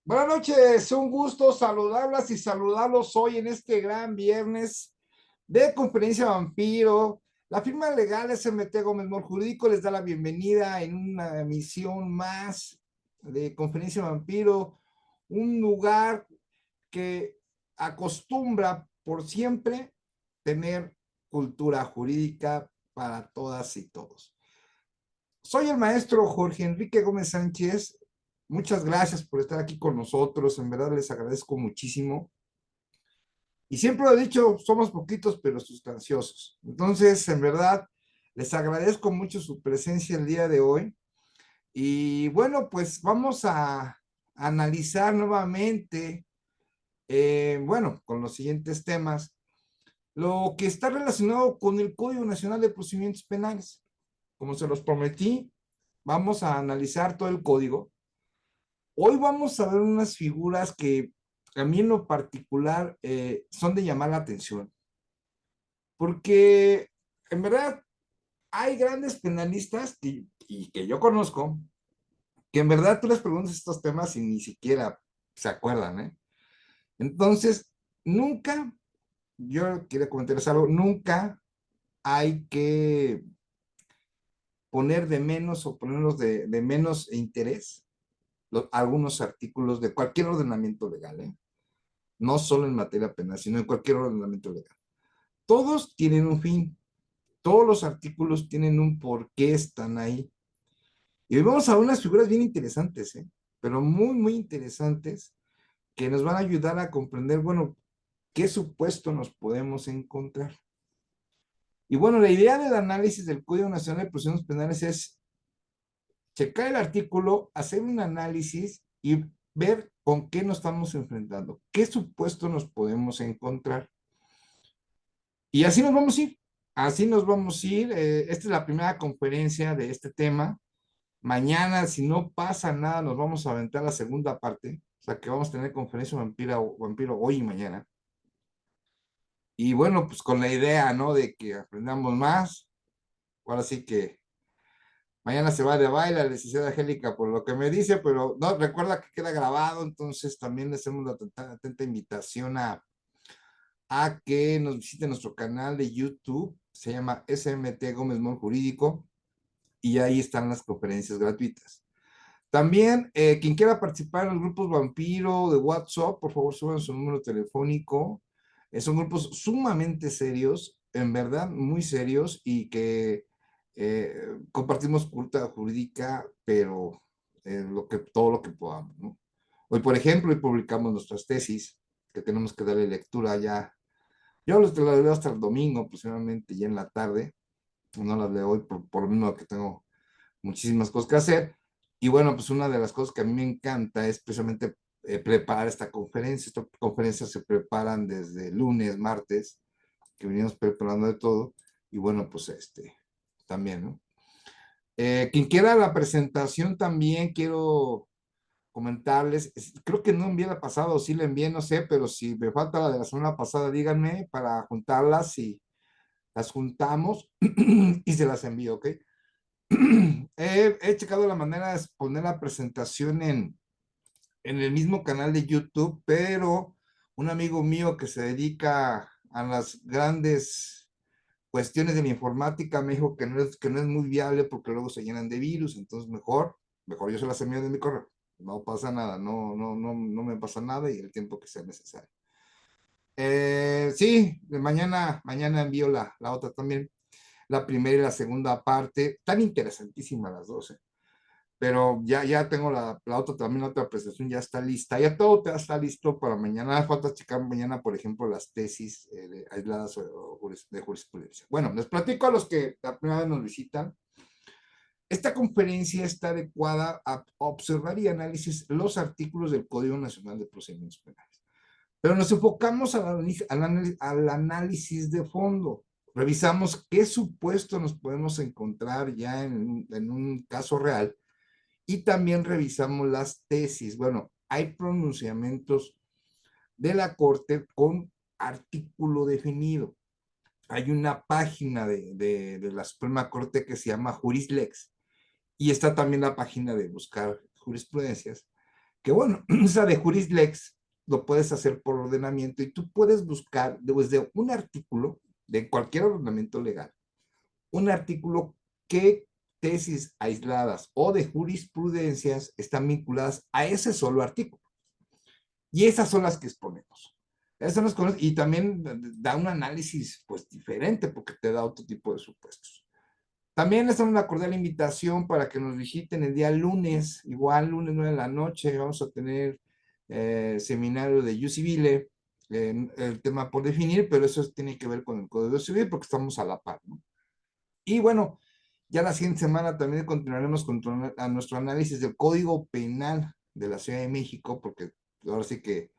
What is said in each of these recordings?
Buenas noches, un gusto saludarlas y saludarlos hoy en este gran viernes de Conferencia Vampiro. La firma legal SMT Gómez Mor Jurídico les da la bienvenida en una emisión más de Conferencia Vampiro, un lugar que acostumbra por siempre tener cultura jurídica para todas y todos. Soy el maestro Jorge Enrique Gómez Sánchez. Muchas gracias por estar aquí con nosotros. En verdad les agradezco muchísimo. Y siempre lo he dicho, somos poquitos pero sustanciosos. Entonces, en verdad, les agradezco mucho su presencia el día de hoy. Y bueno, pues vamos a analizar nuevamente, bueno, con los siguientes temas, lo que está relacionado con el Código Nacional de Procedimientos Penales. Como se los prometí, vamos a analizar todo el código. Hoy vamos a ver unas figuras que a mí en lo particular son de llamar la atención, porque en verdad hay grandes penalistas y que yo conozco, que en verdad tú les preguntas estos temas y ni siquiera se acuerdan, ¿eh? Entonces, nunca, yo quiero comentarles algo, nunca hay que poner de menos o ponerlos de menos interés algunos artículos de cualquier ordenamiento legal, ¿eh? No solo en materia penal, sino en cualquier ordenamiento legal. Todos tienen un fin, todos los artículos tienen un por qué están ahí. Y hoy vamos a ver unas figuras bien interesantes, ¿eh? Pero muy, muy interesantes, que nos van a ayudar a comprender, bueno, qué supuesto nos podemos encontrar. Y bueno, la idea del análisis del Código Nacional de Procedimientos Penales es checar el artículo, hacer un análisis y ver con qué nos estamos enfrentando, qué supuesto nos podemos encontrar. Y así nos vamos a ir, así nos vamos a ir. Esta es la primera conferencia de este tema. Mañana, si no pasa nada, nos vamos a aventar la segunda parte, o sea que vamos a tener conferencia vampiro hoy y mañana. Y bueno, pues con la idea, ¿no? De que aprendamos más. Ahora sí que mañana se va de baile la licenciada Angélica por lo que me dice, pero no, recuerda que queda grabado, entonces también le hacemos la atenta invitación a que nos visite nuestro canal de YouTube, se llama SMT Gómez Mon Jurídico, y ahí están las conferencias gratuitas. También, quien quiera participar en los grupos Vampiro de WhatsApp, por favor suban su número telefónico. Son grupos sumamente serios, en verdad, muy serios, y que compartimos cultura jurídica, pero todo lo que podamos, ¿no? Hoy, por ejemplo, hoy publicamos nuestras tesis, que tenemos que darle lectura ya. Yo las leo hasta el domingo, aproximadamente, ya en la tarde. No las leo hoy por lo mismo que tengo muchísimas cosas que hacer. Y bueno, pues una de las cosas que a mí me encanta es precisamente preparar esta conferencia. Estas conferencias se preparan desde lunes, martes, que venimos preparando de todo. Y bueno, pues también, ¿no? Quien quiera la presentación también quiero comentarles, creo que no envié la pasada o sí la envié, no sé, pero si me falta la de la semana pasada, díganme para juntarlas y las juntamos y se las envío, ¿ok? He checado la manera de poner la presentación en el mismo canal de YouTube, pero un amigo mío que se dedica a las grandes cuestiones de la informática me dijo que no es muy viable porque luego se llenan de virus, entonces mejor yo se las envío de mi correo. No pasa nada, no me pasa nada y el tiempo que sea necesario. Sí, mañana envío la otra también, la primera y la segunda parte, tan interesantísimas las dos, ¿eh? Pero ya tengo la otra también, la otra presentación ya está lista, ya todo te está listo para mañana, falta checar mañana, por ejemplo, las tesis aisladas de jurisprudencia. Bueno, les platico a los que la primera vez nos visitan. Esta conferencia está adecuada a observar y análisis los artículos del Código Nacional de Procedimientos Penales. Pero nos enfocamos al análisis de fondo. Revisamos qué supuesto nos podemos encontrar ya en un caso real y también revisamos las tesis. Bueno, hay pronunciamientos de la Corte con artículo definido. Hay una página de la Suprema Corte que se llama Jurislex y está también la página de buscar jurisprudencias que bueno, esa de Jurislex lo puedes hacer por ordenamiento y tú puedes buscar desde un artículo de cualquier ordenamiento legal, un artículo que tesis aisladas o de jurisprudencias están vinculadas a ese solo artículo. Y esas son las que exponemos. Esas son las y también da un análisis pues diferente porque te da otro tipo de supuestos. También les damos una cordial invitación para que nos visiten el día lunes, igual lunes 9 de la noche, vamos a tener seminario de Jus Civile, el tema por definir, pero eso tiene que ver con el Código Civil porque estamos a la par, ¿no? Y bueno, ya la siguiente semana también continuaremos con nuestro análisis del Código Penal de la Ciudad de México, porque ahora sí que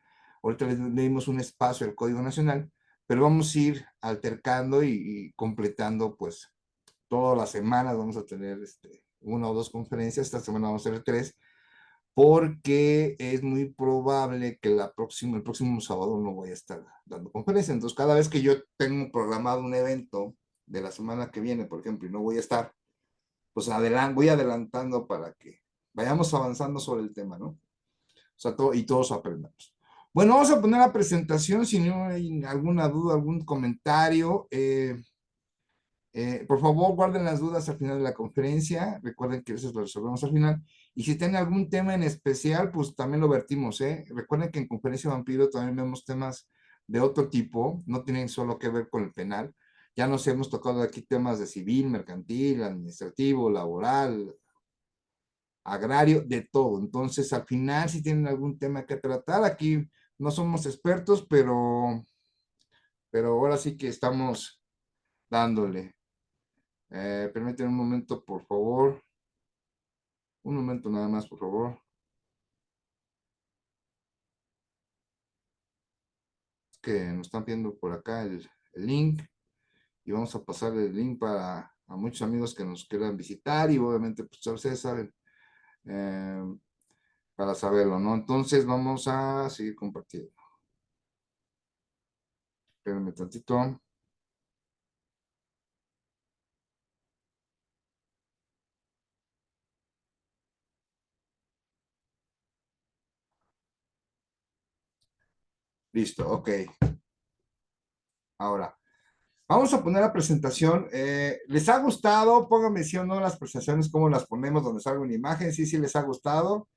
ahorita le dimos un espacio al Código Nacional, pero vamos a ir altercando y completando pues todas las semanas vamos a tener una o dos conferencias, esta semana vamos a tener tres, porque es muy probable que el próximo sábado no voy a estar dando conferencia. Entonces, cada vez que yo tengo programado un evento de la semana que viene, por ejemplo, y no voy a estar, pues voy adelantando para que vayamos avanzando sobre el tema, ¿no? O sea, y todos aprendamos. Bueno, vamos a poner la presentación, si no hay alguna duda, algún comentario. Por favor, guarden las dudas al final de la conferencia. Recuerden que eso lo resolvemos al final. Y si tienen algún tema en especial, pues también lo vertimos, ¿eh? Recuerden que en Conferencia Vampiro también vemos temas de otro tipo, no tienen solo que ver con el penal. Ya nos hemos tocado aquí temas de civil, mercantil, administrativo, laboral, agrario, de todo. Entonces, al final, si tienen algún tema que tratar, aquí no somos expertos, pero ahora sí que estamos dándole. Permítanme un momento, por favor. Un momento nada más, por favor. Es que nos están pidiendo por acá el link y vamos a pasar el link para a muchos amigos que nos quieran visitar y obviamente, pues ustedes saben, eh, para saberlo, ¿no? Entonces vamos a seguir compartiendo. Espérenme tantito. Listo, ok. Ahora, vamos a poner la presentación. ¿Les ha gustado? Pónganme sí o no las presentaciones, cómo las ponemos, donde salga una imagen. Sí, sí les ha gustado.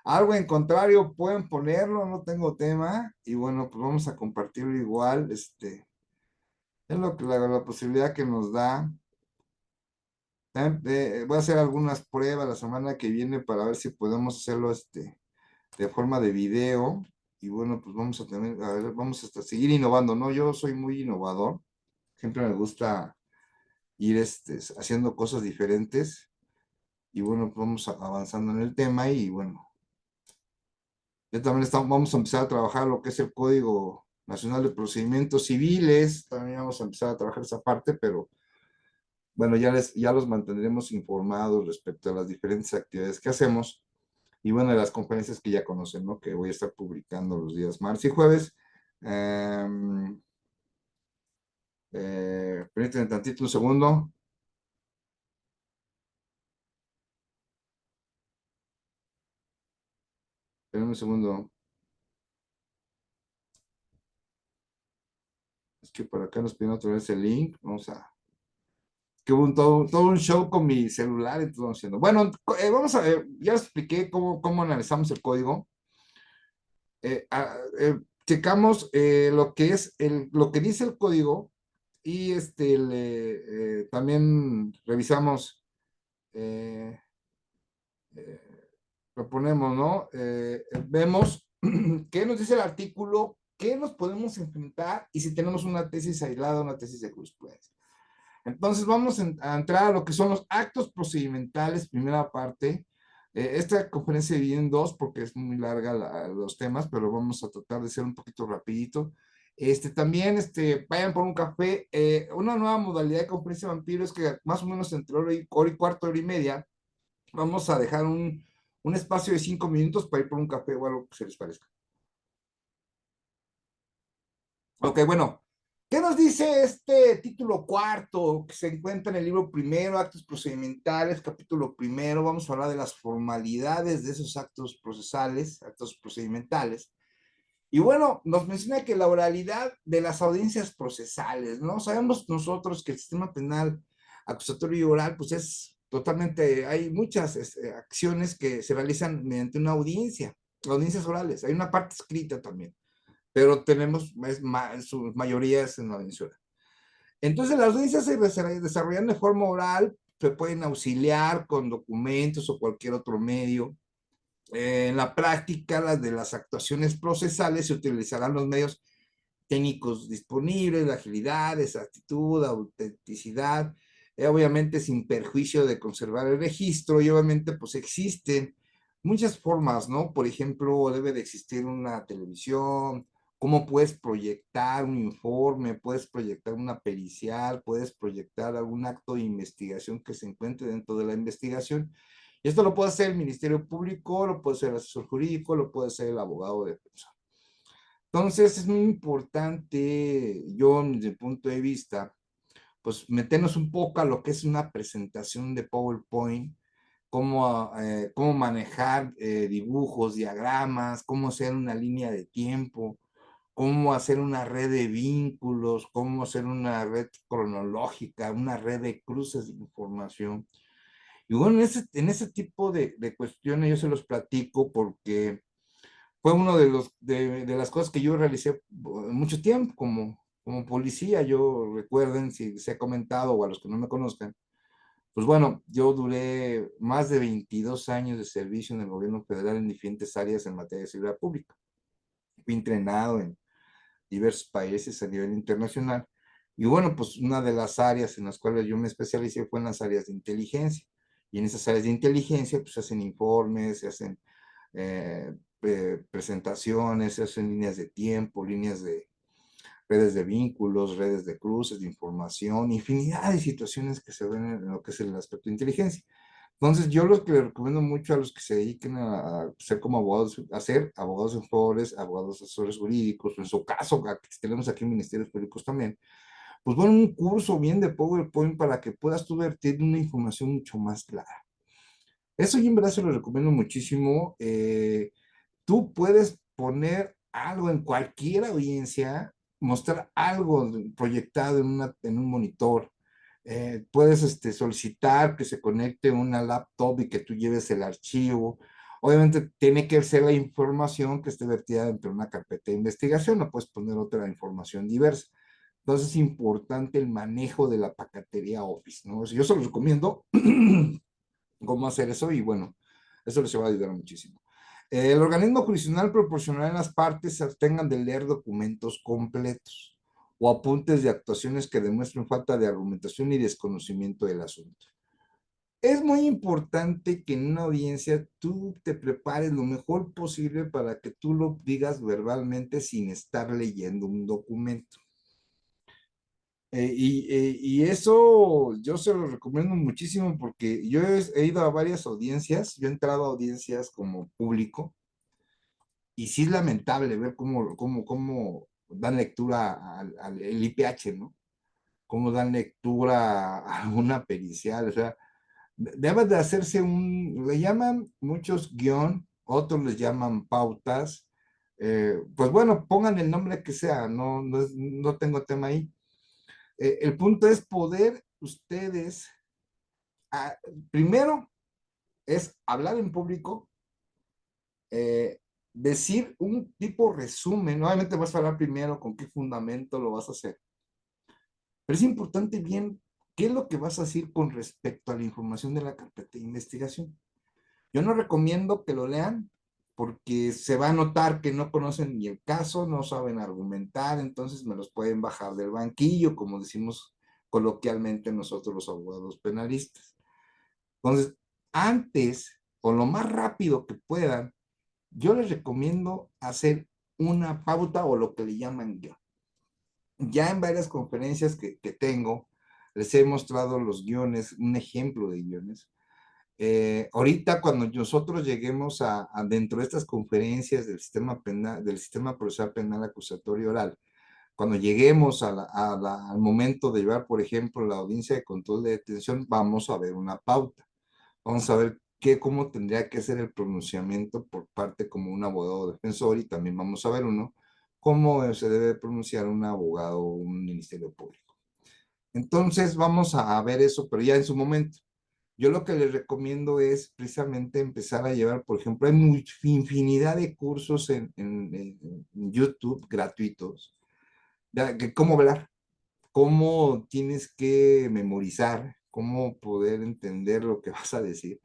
Algo en contrario, pueden ponerlo, no tengo tema. Y bueno, pues vamos a compartirlo igual. Es lo que la posibilidad que nos da. Voy a hacer algunas pruebas la semana que viene para ver si podemos hacerlo de forma de video. Y bueno, pues vamos a tener, a ver, vamos a seguir innovando, ¿no? Yo soy muy innovador. Siempre me gusta ir haciendo cosas diferentes. Y bueno, pues vamos avanzando en el tema y bueno, ya también vamos a empezar a trabajar lo que es el Código Nacional de Procedimientos Civiles, también vamos a empezar a trabajar esa parte, pero bueno, ya los mantendremos informados respecto a las diferentes actividades que hacemos y bueno, de las conferencias que ya conocen, ¿no? Que voy a estar publicando los días martes y jueves. Permítanme tantito un segundo. Esperen un segundo. Es que por acá nos piden otra vez el link. Vamos a que hubo todo un show con mi celular y todo haciendo. Bueno, vamos a ver, ya les expliqué cómo analizamos el código. Checamos lo que es lo que dice el código y también revisamos, eh, eh, lo ponemos, ¿no? Vemos qué nos dice el artículo, qué nos podemos enfrentar y si tenemos una tesis aislada, una tesis de jurisprudencia. Entonces vamos a entrar a lo que son los actos procedimentales, primera parte. Esta conferencia se divide en dos porque es muy larga los temas, pero vamos a tratar de ser un poquito rapidito. También vayan por un café. Una nueva modalidad de conferencia de vampiro es que más o menos entre hora y cuarto, hora y media, vamos a dejar un espacio de 5 minutos para ir por un café o algo que se les parezca. Ok, bueno, ¿Qué nos dice este título cuarto que se encuentra en el libro primero, actos procedimentales, capítulo primero? Vamos a hablar de las formalidades de esos actos procesales, actos procedimentales. Y bueno, nos menciona que la oralidad de las audiencias procesales, ¿no? Sabemos nosotros que el sistema penal acusatorio y oral, pues es totalmente, hay muchas acciones que se realizan mediante una audiencia, audiencias orales. Hay una parte escrita también, pero tenemos, su mayoría es en la audiencia oral. Entonces, las audiencias se desarrollan de forma oral, se pueden auxiliar con documentos o cualquier otro medio. En la práctica, las de las actuaciones procesales se utilizarán los medios técnicos disponibles, la agilidad, exactitud, autenticidad, obviamente sin perjuicio de conservar el registro, y obviamente pues existen muchas formas, ¿no? Por ejemplo, debe de existir una televisión, cómo puedes proyectar un informe, puedes proyectar una pericial, puedes proyectar algún acto de investigación que se encuentre dentro de la investigación. Y esto lo puede hacer el Ministerio Público, lo puede hacer el asesor jurídico, lo puede hacer el abogado defensor. Entonces es muy importante, yo desde el punto de vista, pues meternos un poco a lo que es una presentación de PowerPoint, cómo manejar dibujos, diagramas, cómo hacer una línea de tiempo, cómo hacer una red de vínculos, cómo hacer una red cronológica, una red de cruces de información. Y bueno, en ese tipo de cuestiones yo se los platico porque fue uno de las cosas que yo realicé mucho tiempo como policía. Yo recuerden, si se ha comentado o a los que no me conozcan, pues bueno, yo duré más de 22 años de servicio en el gobierno federal en diferentes áreas en materia de seguridad pública. Fui entrenado en diversos países a nivel internacional. Y bueno, pues una de las áreas en las cuales yo me especialicé fue en las áreas de inteligencia. Y en esas áreas de inteligencia, pues se hacen informes, se hacen eh, presentaciones, se hacen líneas de tiempo, líneas de redes de vínculos, redes de cruces de información, infinidad de situaciones que se ven en lo que es el aspecto de inteligencia. Entonces, yo lo que le recomiendo mucho a los que se dediquen a ser como abogados, a ser abogados informadores, abogados asesores jurídicos, en su caso, que tenemos aquí en Ministerios Públicos también, pues bueno, un curso bien de PowerPoint para que puedas tú vertir una información mucho más clara. Eso yo en verdad se lo recomiendo muchísimo. Tú puedes poner algo en cualquier audiencia, mostrar algo proyectado en un monitor. Puedes solicitar que se conecte una laptop y que tú lleves el archivo. Obviamente tiene que ser la información que esté vertida dentro de una carpeta de investigación, no puedes poner otra información diversa. Entonces es importante el manejo de la paquetería Office, ¿no? Yo se los recomiendo cómo hacer eso y bueno, eso les va a ayudar muchísimo. El organismo jurisdiccional proporcionará en las partes se abstengan de leer documentos completos o apuntes de actuaciones que demuestren falta de argumentación y desconocimiento del asunto. Es muy importante que en una audiencia tú te prepares lo mejor posible para que tú lo digas verbalmente sin estar leyendo un documento. Y eso yo se lo recomiendo muchísimo porque yo he ido a varias audiencias, yo he entrado a audiencias como público y sí es lamentable ver cómo dan lectura al IPH, ¿no? Cómo dan lectura a una pericial, o sea, debe de hacerse le llaman muchos guión, otros les llaman pautas, pues bueno, pongan el nombre que sea, no tengo tema ahí. El punto es poder ustedes, ah, primero es hablar en público, eh, decir un tipo resumen, obviamente vas a hablar primero con qué fundamento lo vas a hacer, pero es importante bien qué es lo que vas a decir con respecto a la información de la carpeta de investigación. Yo no recomiendo que lo lean porque se va a notar que no conocen ni el caso, no saben argumentar, entonces me los pueden bajar del banquillo, como decimos coloquialmente nosotros los abogados penalistas. Entonces, antes o lo más rápido que puedan, yo les recomiendo hacer una pauta o lo que le llaman guión. Ya en varias conferencias que tengo, les he mostrado los guiones, un ejemplo de guiones. Ahorita cuando nosotros lleguemos dentro de estas conferencias del sistema penal, del sistema procesal penal acusatorio oral, cuando lleguemos al momento de llevar, por ejemplo, la audiencia de control de detención, vamos a ver una pauta. Vamos a ver cómo tendría que ser el pronunciamiento por parte como un abogado defensor y también vamos a ver uno, cómo se debe pronunciar un abogado o un ministerio público. Entonces vamos a ver eso, pero ya en su momento. Yo lo que les recomiendo es precisamente empezar a llevar, por ejemplo, hay infinidad de cursos en YouTube gratuitos, de cómo hablar, cómo tienes que memorizar, cómo poder entender lo que vas a decir.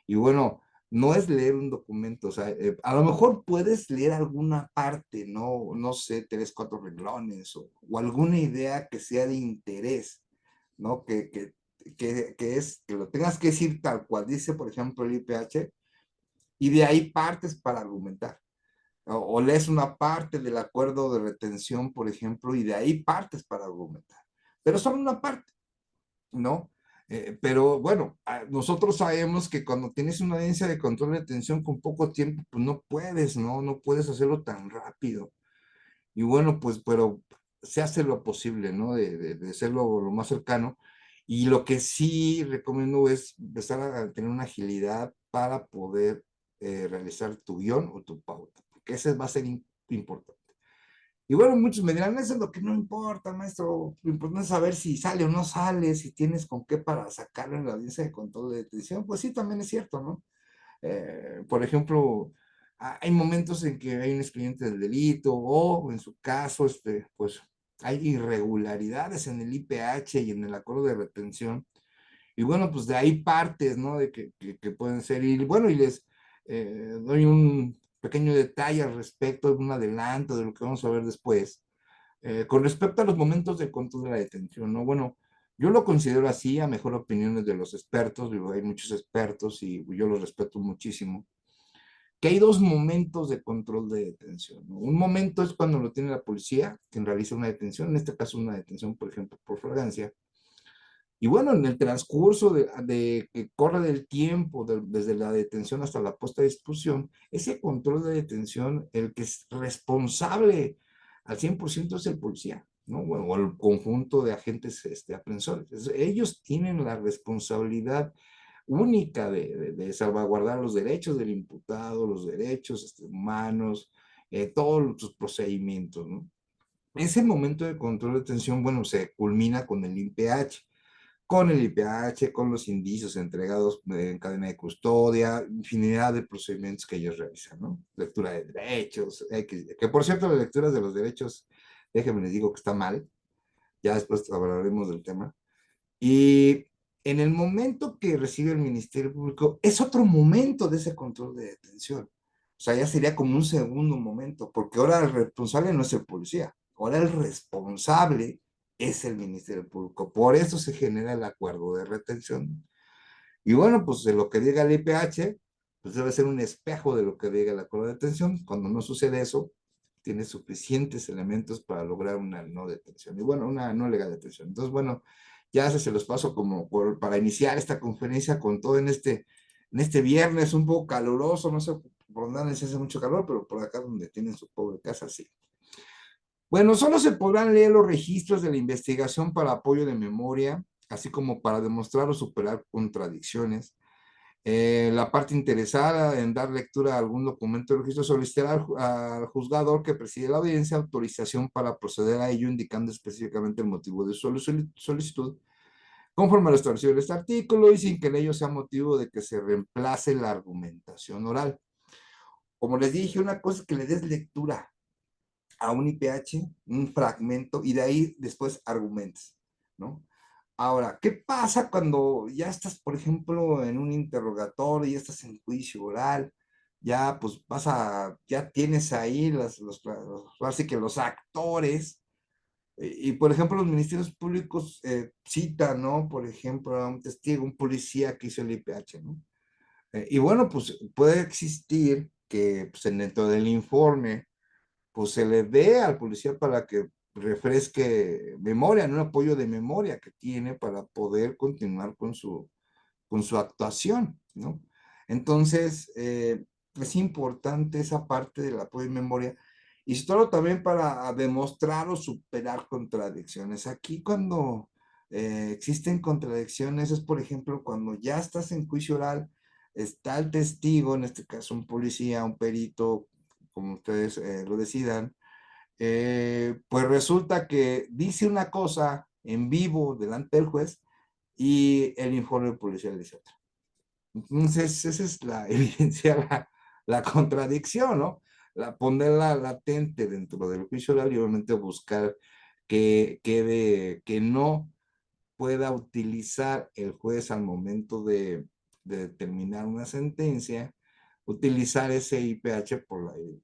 Y bueno, no es leer un documento, o sea, a lo mejor puedes leer alguna parte, no sé, tres, cuatro renglones o alguna idea que sea de interés, ¿no? Que lo tengas que decir tal cual dice, por ejemplo, el IPH, y de ahí partes para argumentar. O lees una parte del acuerdo de retención, por ejemplo, y de ahí partes para argumentar. Pero solo una parte, ¿no? Pero bueno, nosotros sabemos que cuando tienes una audiencia de control de detención con poco tiempo, pues no puedes, ¿no? No puedes hacerlo tan rápido. Y bueno, pues, pero se hace lo posible, ¿no? De hacerlo lo más cercano. Y lo que sí recomiendo es empezar a tener una agilidad para poder realizar tu guión o tu pauta, porque ese va a ser importante. Y bueno, muchos me dirán, eso es lo que no importa, maestro, lo importante es saber si sale o no sale, si tienes con qué para sacarlo en la audiencia de control de detención. Pues sí, también es cierto, ¿no? Por ejemplo, hay momentos en que hay un expediente del delito o en su caso, pues hay irregularidades en el IPH y en el acuerdo de retención. Y bueno, pues de ahí partes, ¿no? De que pueden ser. Y bueno, y les doy un pequeño detalle al respecto, un adelanto de lo que vamos a ver después. Con respecto a los momentos de control de la detención, ¿no? Bueno, yo lo considero así, a mejor opiniones de los expertos, digo, hay muchos expertos y yo los respeto muchísimo, que hay dos momentos de control de detención, ¿no? Un momento es cuando lo tiene la policía, quien realiza una detención, en este caso una detención, por ejemplo, por flagrancia, y bueno, en el transcurso de que corre del tiempo, desde la detención hasta la puesta de disposición, ese control de detención, el que es responsable al 100% es el policía, ¿no? Bueno, o el conjunto de agentes aprensores. Ellos tienen la responsabilidad única de salvaguardar los derechos del imputado, los derechos humanos, todos sus procedimientos, ¿no? Ese momento de control de detención, bueno, se culmina con el IPH, con los indicios entregados en cadena de custodia, infinidad de procedimientos que ellos realizan, ¿no? Lectura de derechos, que por cierto, las lecturas de los derechos, déjenme les digo que está mal, ya después hablaremos del tema. Y en el momento que recibe el Ministerio Público, es otro momento de ese control de detención. O sea, ya sería como un segundo momento, porque ahora el responsable no es el policía, ahora el responsable es el Ministerio Público. Por eso se genera el acuerdo de retención. Y bueno, pues de lo que diga el IPH, pues debe ser un espejo de lo que diga el acuerdo de detención. Cuando no sucede eso, tiene suficientes elementos para lograr una no detención. Y bueno, una no legal detención. Entonces, bueno, ya se los paso como para iniciar esta conferencia con todo en este viernes un poco caluroso, no sé por dónde se hace mucho calor, pero por acá donde tienen su pobre casa, sí. Bueno, solo se podrán leer los registros de la investigación para apoyo de memoria, así como para demostrar o superar contradicciones. La parte interesada en dar lectura a algún documento de registro solicitará al juzgador que preside la audiencia autorización para proceder a ello, indicando específicamente el motivo de su solicitud, conforme a lo establecido en este artículo y sin que en ello sea motivo de que se reemplace la argumentación oral. Como les dije, una cosa es que le des lectura a un IPH, un fragmento, y de ahí después argumentos, ¿no? Ahora, ¿qué pasa cuando ya estás, por ejemplo, en un interrogatorio, ya estás en juicio oral, ya pues ya tienes ahí así que los actores, y por ejemplo los ministerios públicos citan, ¿no? Por ejemplo, a un testigo, un policía que hizo el IPH, ¿no? Y bueno, pues puede existir que pues, dentro del informe pues se le dé al policía para que refresque memoria, ¿no? Un apoyo de memoria que tiene para poder continuar con su actuación, ¿no? Entonces, es importante esa parte del apoyo de memoria y solo también para demostrar o superar contradicciones. Aquí cuando existen contradicciones es, por ejemplo, cuando ya estás en juicio oral, está el testigo, en este caso un policía, un perito, como ustedes lo decidan, pues resulta que dice una cosa en vivo delante del juez y el informe policial dice otra. Entonces, esa es la evidencia, la contradicción, ¿no? Ponerla latente dentro del juicio oral y obviamente buscar que no pueda utilizar el juez al momento de determinar una sentencia, utilizar ese IPH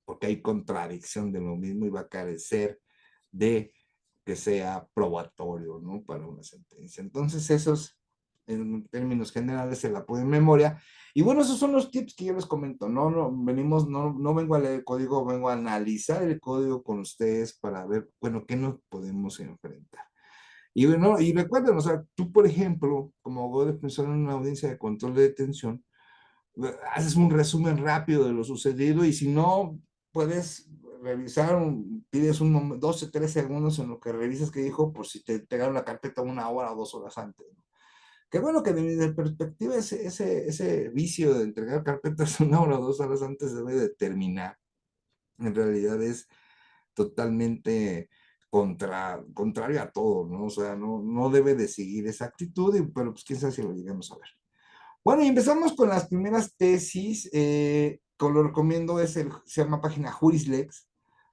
porque hay contradicción de lo mismo y va a carecer de que sea probatorio, ¿no? Para una sentencia. Entonces, esos, en términos generales, se la pone en memoria. Y bueno, esos son los tips que yo les comento. No vengo a leer el código, vengo a analizar el código con ustedes para ver, bueno, qué nos podemos enfrentar. Y bueno, y recuerden, o sea, tú, por ejemplo, como abogado defensor en una audiencia de control de detención, haces un resumen rápido de lo sucedido y si no puedes revisar, pides 12, 3 segundos en lo que revisas que dijo, por si te entregaron la carpeta 1 hora o 2 horas antes, ¿no? Qué bueno que desde mi perspectiva ese vicio de entregar carpetas 1 hora o 2 horas antes debe de terminar. En realidad es totalmente contrario a todo, ¿no? O sea, no debe de seguir esa actitud, pero pues quién sabe si lo llegamos a ver. Bueno, y empezamos con las primeras tesis. Lo recomiendo, se llama página Jurislex.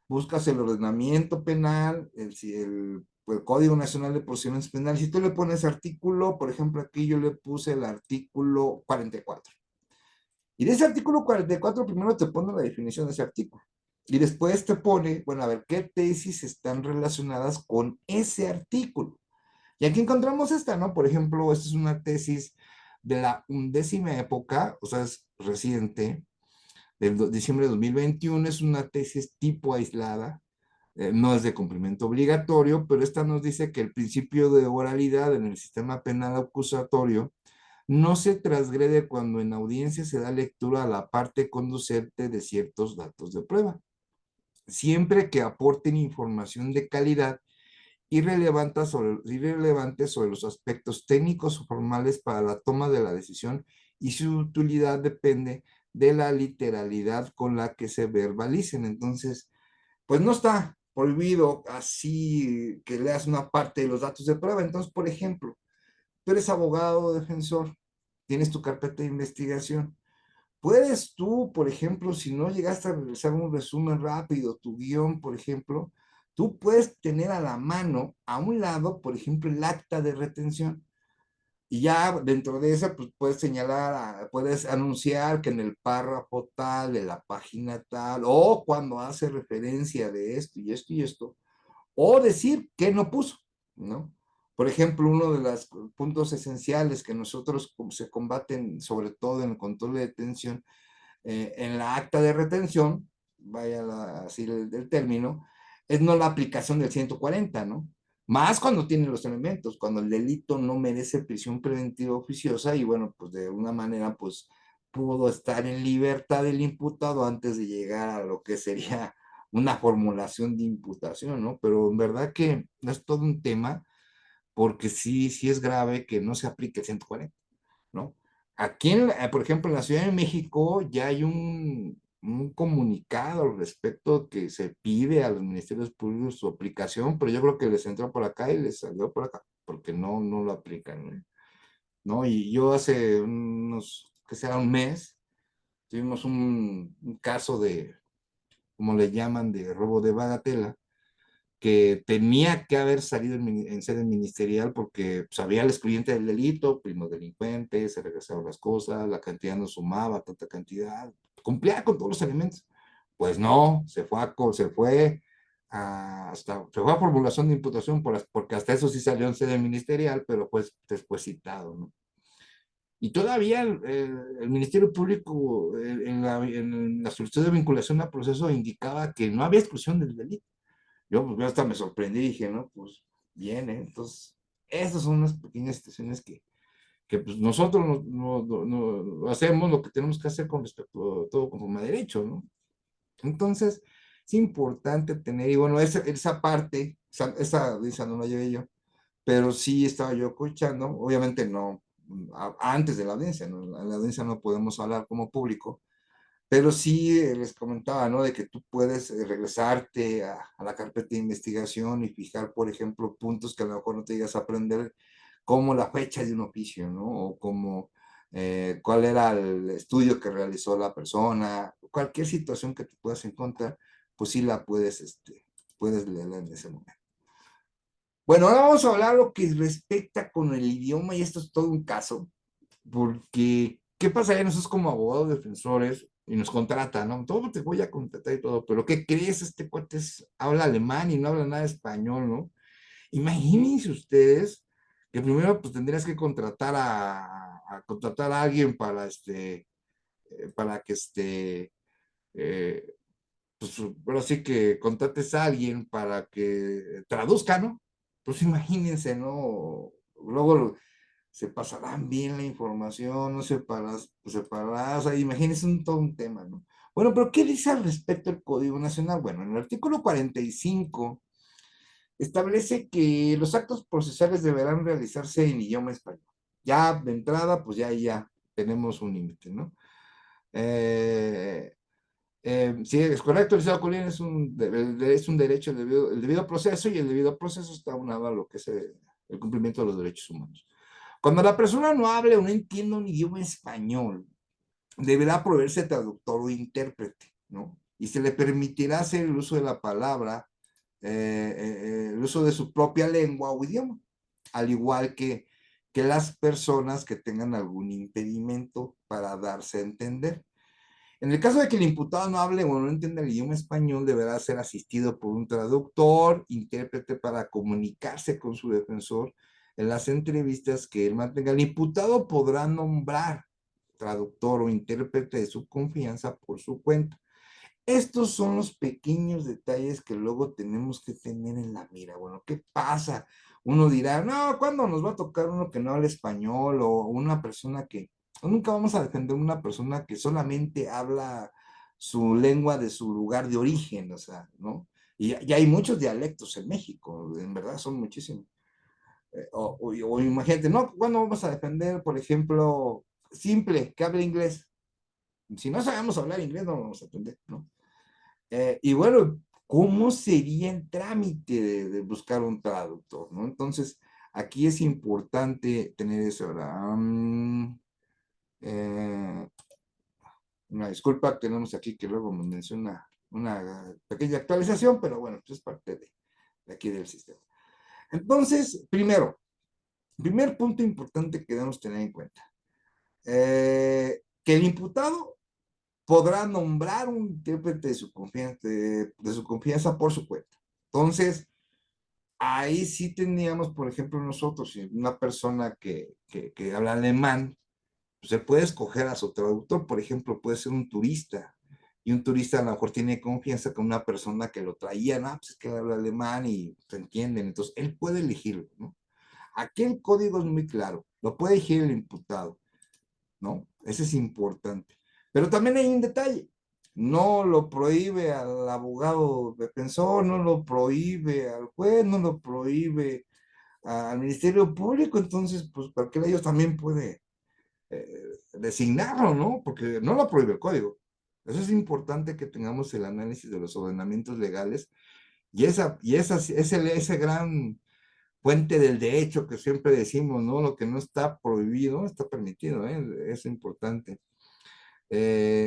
Buscas el ordenamiento penal, el Código Nacional de Procedimientos Penales. Si tú le pones artículo, por ejemplo, aquí yo le puse el artículo 44. Y de ese artículo 44 primero te pone la definición de ese artículo. Y después te pone, bueno, a ver qué tesis están relacionadas con ese artículo. Y aquí encontramos esta, ¿no? Por ejemplo, esta es una tesis de la 11ª época, o sea, es reciente, del diciembre de 2021, es una tesis tipo aislada, no es de cumplimiento obligatorio, pero esta nos dice que el principio de oralidad en el sistema penal acusatorio no se transgrede cuando en audiencia se da lectura a la parte conducente de ciertos datos de prueba, siempre que aporten información de calidad irrelevante sobre los aspectos técnicos o formales para la toma de la decisión y su utilidad depende de la literalidad con la que se verbalicen. Entonces, pues no está prohibido así que leas una parte de los datos de prueba. Entonces, por ejemplo, tú eres abogado o defensor, tienes tu carpeta de investigación. Puedes tú, por ejemplo, si no llegaste a realizar un resumen rápido, tu guión, por ejemplo, tú puedes tener a la mano, a un lado, por ejemplo, el acta de retención. Y ya dentro de esa, pues puedes señalar, puedes anunciar que en el párrafo tal, de la página tal, o cuando hace referencia de esto y esto y esto, o decir que no puso, ¿no? Por ejemplo, uno de los puntos esenciales que nosotros se combaten, sobre todo en el control de detención, en la acta de retención, vaya así el término, es no la aplicación del 140, ¿no? Más cuando tiene los elementos, cuando el delito no merece prisión preventiva oficiosa y bueno, pues de una manera, pues pudo estar en libertad el imputado antes de llegar a lo que sería una formulación de imputación, ¿no? Pero en verdad que es todo un tema porque sí es grave que no se aplique el 140, ¿no? Aquí, por ejemplo, en la Ciudad de México ya hay un comunicado al respecto que se pide a los ministerios públicos su aplicación, pero yo creo que les entró por acá y les salió por acá, porque no lo aplican, ¿no? Y yo hace que será un mes, tuvimos un caso de, como le llaman, de robo de bagatela, que tenía que haber salido en sede ministerial porque sabía el excluyente del delito, primos delincuentes, se regresaron las cosas, la cantidad no sumaba tanta cantidad, cumplía con todos los elementos. Pues no, se fue a formulación de imputación porque hasta eso sí salió en sede ministerial, pero pues después citado, ¿no? Y todavía el Ministerio Público en la solicitud de vinculación a proceso indicaba que no había exclusión del delito. Yo hasta me sorprendí y dije, no, pues bien, ¿eh? Entonces, esas son unas pequeñas situaciones que pues nosotros hacemos lo que tenemos que hacer con respecto a todo conforme a derecho, ¿no? Entonces, Es importante tener, y bueno, esa parte, esa no la llevé yo, pero sí estaba yo escuchando, obviamente no antes de la audiencia, ¿no? En la audiencia no podemos hablar como público, pero sí les comentaba, ¿no? De que tú puedes regresarte a la carpeta de investigación y fijar, por ejemplo, puntos que a lo mejor no te llegas a aprender, como la fecha de un oficio, ¿no? O como cuál era el estudio que realizó la persona, cualquier situación que te puedas encontrar, pues sí la puedes, puedes leerla en ese momento. Bueno, ahora vamos a hablar lo que respecta con el idioma, y esto es todo un caso, porque ¿qué pasaría nosotros como abogados defensores y nos contratan, ¿no? Todo te voy a contratar y todo, pero ¿qué crees? Este cuate habla alemán y no habla nada de español, ¿no? Imagínense ustedes que primero pues tendrías que contratar a contratar a alguien para para que eh, pues ahora sí que contrates a alguien para que traduzca, ¿no? Pues imagínense, ¿no? Luego se pasarán bien la información, no separará, o sea, imagínense todo un tema, ¿no? Bueno, pero ¿qué dice al respecto el Código Nacional? Bueno, en el artículo 45 establece que los actos procesales deberán realizarse en idioma español. Ya de entrada, pues ya tenemos un límite, ¿no? Eh, sí, es correcto, Liceo Colín, es un derecho, el debido proceso, y el debido proceso está unado a lo que es el cumplimiento de los derechos humanos. Cuando la persona no hable o no entienda un idioma español, deberá proveerse traductor o intérprete, ¿no? Y se le permitirá hacer el uso de la palabra, el uso de su propia lengua o idioma, al igual que las personas que tengan algún impedimento para darse a entender. En el caso de que el imputado no hable o no entienda el idioma español, deberá ser asistido por un traductor, intérprete para comunicarse con su defensor en las entrevistas que él mantenga. El imputado podrá nombrar traductor o intérprete de su confianza por su cuenta. Estos son los pequeños detalles que luego tenemos que tener en la mira. Bueno, ¿qué pasa? Uno dirá, no, ¿cuándo nos va a tocar uno que no habla español o una persona que, nunca vamos a defender una persona que solamente habla su lengua de su lugar de origen, o sea, ¿no? Y hay muchos dialectos en México, en verdad son muchísimos. O imagínate, ¿no? ¿Cuándo vamos a defender, por ejemplo, simple, que hable inglés? Si no sabemos hablar inglés, no lo vamos a aprender, ¿no? Y bueno, ¿cómo sería el trámite de buscar un traductor, ¿no? Entonces, aquí es importante tener eso. Eh, una disculpa, tenemos aquí que luego me menciona una pequeña actualización, pero bueno, pues es parte de aquí del sistema. Entonces, primer punto importante que debemos tener en cuenta, que el imputado podrá nombrar un intérprete de su confianza por su cuenta. Entonces, ahí sí teníamos, por ejemplo, nosotros, si una persona que habla alemán, pues se puede escoger a su traductor, por ejemplo, puede ser un turista, y un turista a lo mejor tiene confianza con una persona que lo traía, ¿no? Pues es que habla alemán y se entienden, entonces él puede elegirlo, ¿no? Aquí el código es muy claro, lo puede elegir el imputado, ¿no? Ese es importante. Pero también hay un detalle, no lo prohíbe al abogado defensor, no lo prohíbe al juez, no lo prohíbe al Ministerio Público, entonces, pues cualquiera de ellos también puede designarlo, ¿no? Porque no lo prohíbe el código. Eso es importante que tengamos el análisis de los ordenamientos legales ese gran puente del derecho que siempre decimos, ¿no? Lo que no está prohibido está permitido, ¿eh? Es importante.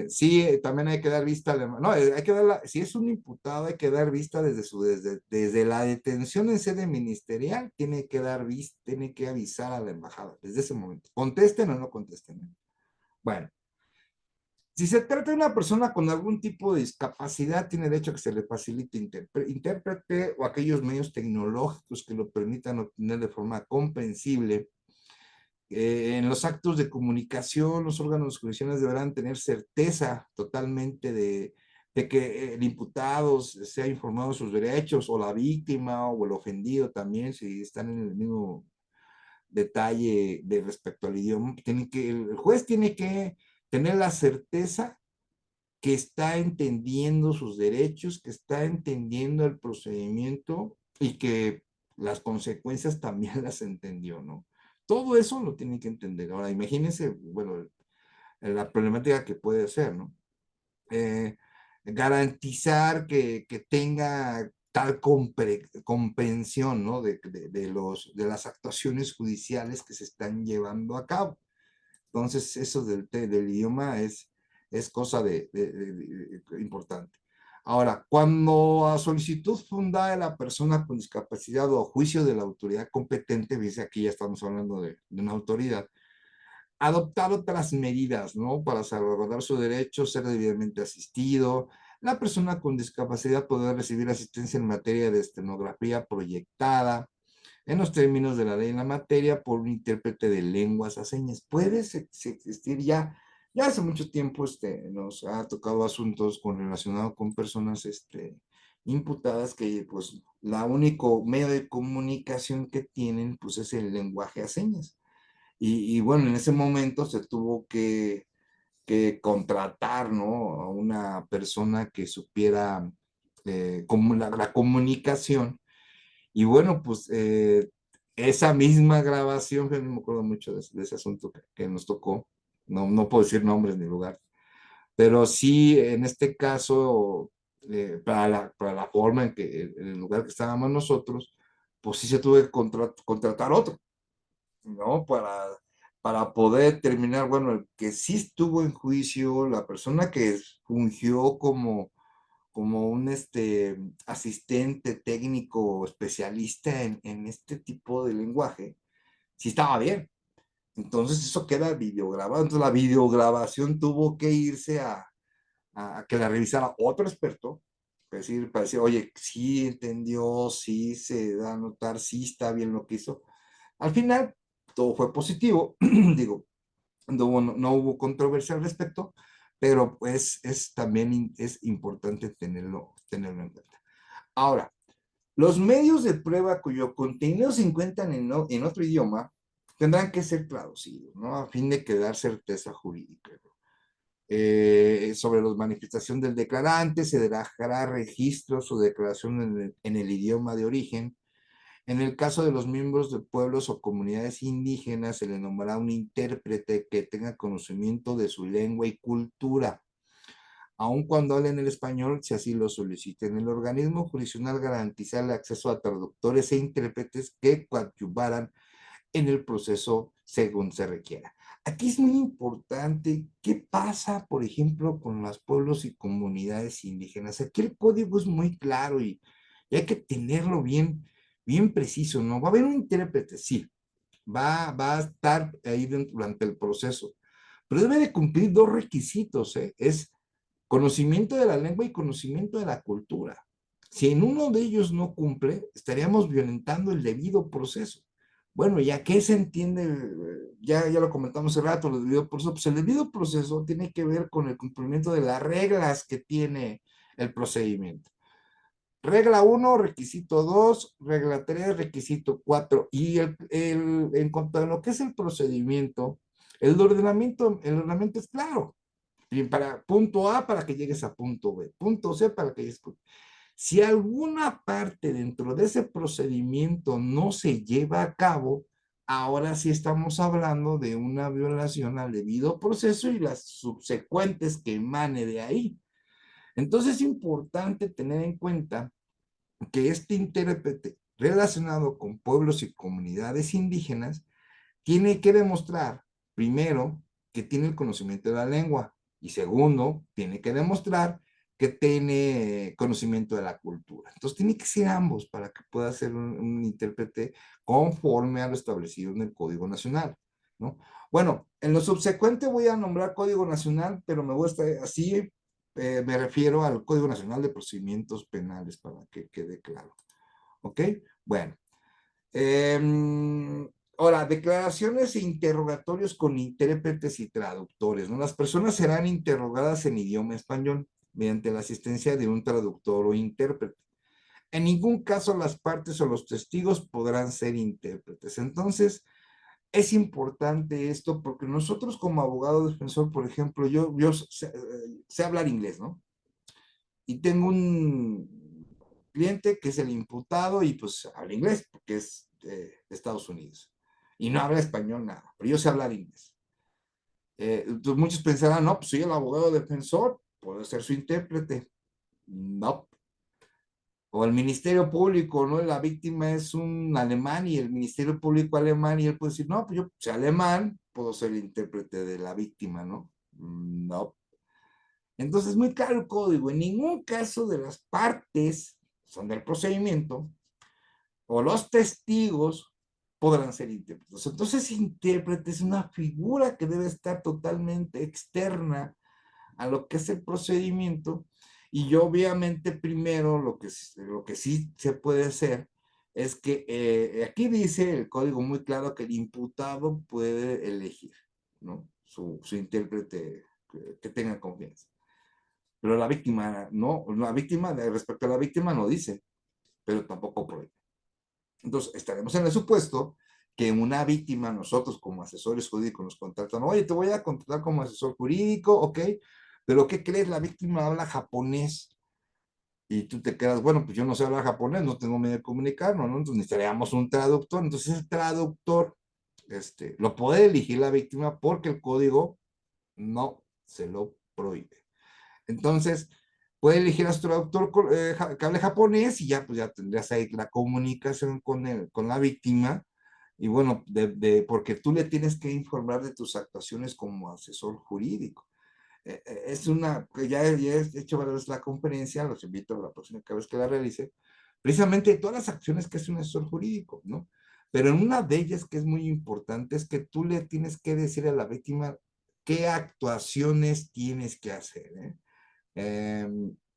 Sí, también hay que dar vista, no, hay que darla, si es un imputado, hay que dar vista desde la detención en sede ministerial, tiene que dar vista, tiene que avisar a la embajada, desde ese momento. Contesten o no contesten, ¿eh? Bueno, si se trata de una persona con algún tipo de discapacidad, tiene derecho a que se le facilite intérprete o aquellos medios tecnológicos que lo permitan obtener de forma comprensible. En los actos de comunicación, los órganos judiciales deberán tener certeza totalmente de que el imputado sea informado de sus derechos, o la víctima o el ofendido también, si están en el mismo detalle de respecto al idioma. El juez tiene que tener la certeza que está entendiendo sus derechos, que está entendiendo el procedimiento y que las consecuencias también las entendió, ¿no? Todo eso lo tiene que entender. Ahora, imagínense, bueno, la problemática que puede ser, ¿no? Eh, garantizar que tenga tal comprensión, ¿no? De las actuaciones judiciales que se están llevando a cabo. Entonces, eso del idioma es cosa importante. Ahora, cuando a solicitud fundada de la persona con discapacidad o a juicio de la autoridad competente, dice aquí ya estamos hablando de una autoridad, adoptar otras medidas, ¿no? Para salvaguardar su derecho, ser debidamente asistido. La persona con discapacidad podrá recibir asistencia en materia de estenografía proyectada, en los términos de la ley en la materia, por un intérprete de lenguas a señas. Puede existir ya hace mucho tiempo, nos ha tocado asuntos relacionados con personas, imputadas que, pues, la único medio de comunicación que tienen, pues, es el lenguaje a señas. Y bueno, en ese momento se tuvo que contratar, ¿no? A una persona que supiera como la comunicación. Y bueno, pues esa misma grabación, yo no me acuerdo mucho de ese asunto que nos tocó, no puedo decir nombres ni lugar, pero sí en este caso, para la forma en el lugar que estábamos nosotros, pues sí se tuvo que contratar otro, ¿no? Para poder terminar, bueno, el que sí estuvo en juicio, la persona que fungió como un asistente técnico especialista en este tipo de lenguaje, sí estaba bien. Entonces eso queda videograbado. Entonces la videograbación tuvo que irse a que la revisara otro experto, para decir, oye, sí entendió, sí se da a notar, sí está bien lo que hizo. Al final, todo fue positivo, digo, no hubo controversia al respecto, pero pues también es importante tenerlo en cuenta. Ahora, los medios de prueba cuyo contenido se encuentran en otro idioma tendrán que ser traducidos, ¿no? A fin de quedar certeza jurídica, ¿no? Sobre la manifestación del declarante, se dejará registro su declaración en el idioma de origen. En el caso de los miembros de pueblos o comunidades indígenas, se le nombrará un intérprete que tenga conocimiento de su lengua y cultura, aun cuando hablen el español, si así lo soliciten. El organismo jurisdiccional garantizará el acceso a traductores e intérpretes que coadyuvaran en el proceso según se requiera. Aquí es muy importante qué pasa, por ejemplo, con los pueblos y comunidades indígenas. Aquí el código es muy claro y hay que tenerlo bien preciso, ¿no? Va a haber un intérprete, sí, va a estar ahí durante el proceso, pero debe de cumplir dos requisitos, ¿eh? Es conocimiento de la lengua y conocimiento de la cultura. Si en uno de ellos no cumple, estaríamos violentando el debido proceso. Bueno, ¿ya qué se entiende? Ya lo comentamos hace rato, el debido proceso. Pues el debido proceso tiene que ver con el cumplimiento de las reglas que tiene el procedimiento. Regla 1, requisito 2, regla 3, requisito 4. Y en cuanto a lo que es el procedimiento, el ordenamiento es claro. Y para punto A para que llegues a punto B, punto C para que llegues. Si alguna parte dentro de ese procedimiento no se lleva a cabo, ahora sí estamos hablando de una violación al debido proceso y las subsecuentes que emane de ahí. Entonces es importante tener en cuenta que este intérprete relacionado con pueblos y comunidades indígenas tiene que demostrar, primero, que tiene el conocimiento de la lengua y segundo, tiene que demostrar que tiene conocimiento de la cultura. Entonces, tiene que ser ambos para que pueda ser un intérprete conforme a lo establecido en el Código Nacional, ¿no? Bueno, en lo subsecuente voy a nombrar Código Nacional, pero me gusta así, me refiero al Código Nacional de Procedimientos Penales para que quede claro. ¿Ok? Bueno. Ahora, declaraciones e interrogatorios con intérpretes y traductores, ¿no? Las personas serán interrogadas en idioma español mediante la asistencia de un traductor o intérprete. En ningún caso las partes o los testigos podrán ser intérpretes. Entonces, es importante esto porque nosotros como abogado defensor, por ejemplo, yo sé hablar inglés, ¿no? Y tengo un cliente que es el imputado y pues habla inglés porque es de Estados Unidos. Y no habla español nada, pero yo sé hablar inglés. Entonces muchos pensarán, no, pues soy el abogado defensor, puedo ser su intérprete. No. O el Ministerio Público, ¿no? La víctima es un alemán y el Ministerio Público alemán y él puede decir, no, pues yo soy alemán, puedo ser el intérprete de la víctima, ¿no? No. Entonces, muy claro el código. En ningún caso de las partes son del procedimiento o los testigos podrán ser intérpretes. Entonces, intérprete es una figura que debe estar totalmente externa a lo que es el procedimiento. Y yo obviamente primero lo que sí se puede hacer es que aquí dice el código muy claro que el imputado puede elegir, ¿no? Su intérprete que tenga confianza. Pero la víctima no, la víctima, respecto a la víctima no dice, pero tampoco prohíbe. Entonces, estaremos en el supuesto que una víctima, nosotros como asesores jurídicos nos contratan, oye, te voy a contratar como asesor jurídico, ok, pero ¿qué crees? La víctima habla japonés y tú te quedas, bueno, pues yo no sé hablar japonés, no tengo medio de comunicarnos, ¿no? Entonces necesitaríamos un traductor, entonces el traductor, lo puede elegir la víctima porque el código no se lo prohíbe. Entonces, puede elegir a su traductor que hable japonés y ya, pues ya tendrías ahí la comunicación con la víctima. Y bueno, porque tú le tienes que informar de tus actuaciones como asesor jurídico. Es una, que ya he hecho varias veces la conferencia, los invito a la próxima vez que la realice, precisamente todas las acciones que hace un asesor jurídico, ¿no? Pero en una de ellas que es muy importante es que tú le tienes que decir a la víctima qué actuaciones tienes que hacer, ¿eh?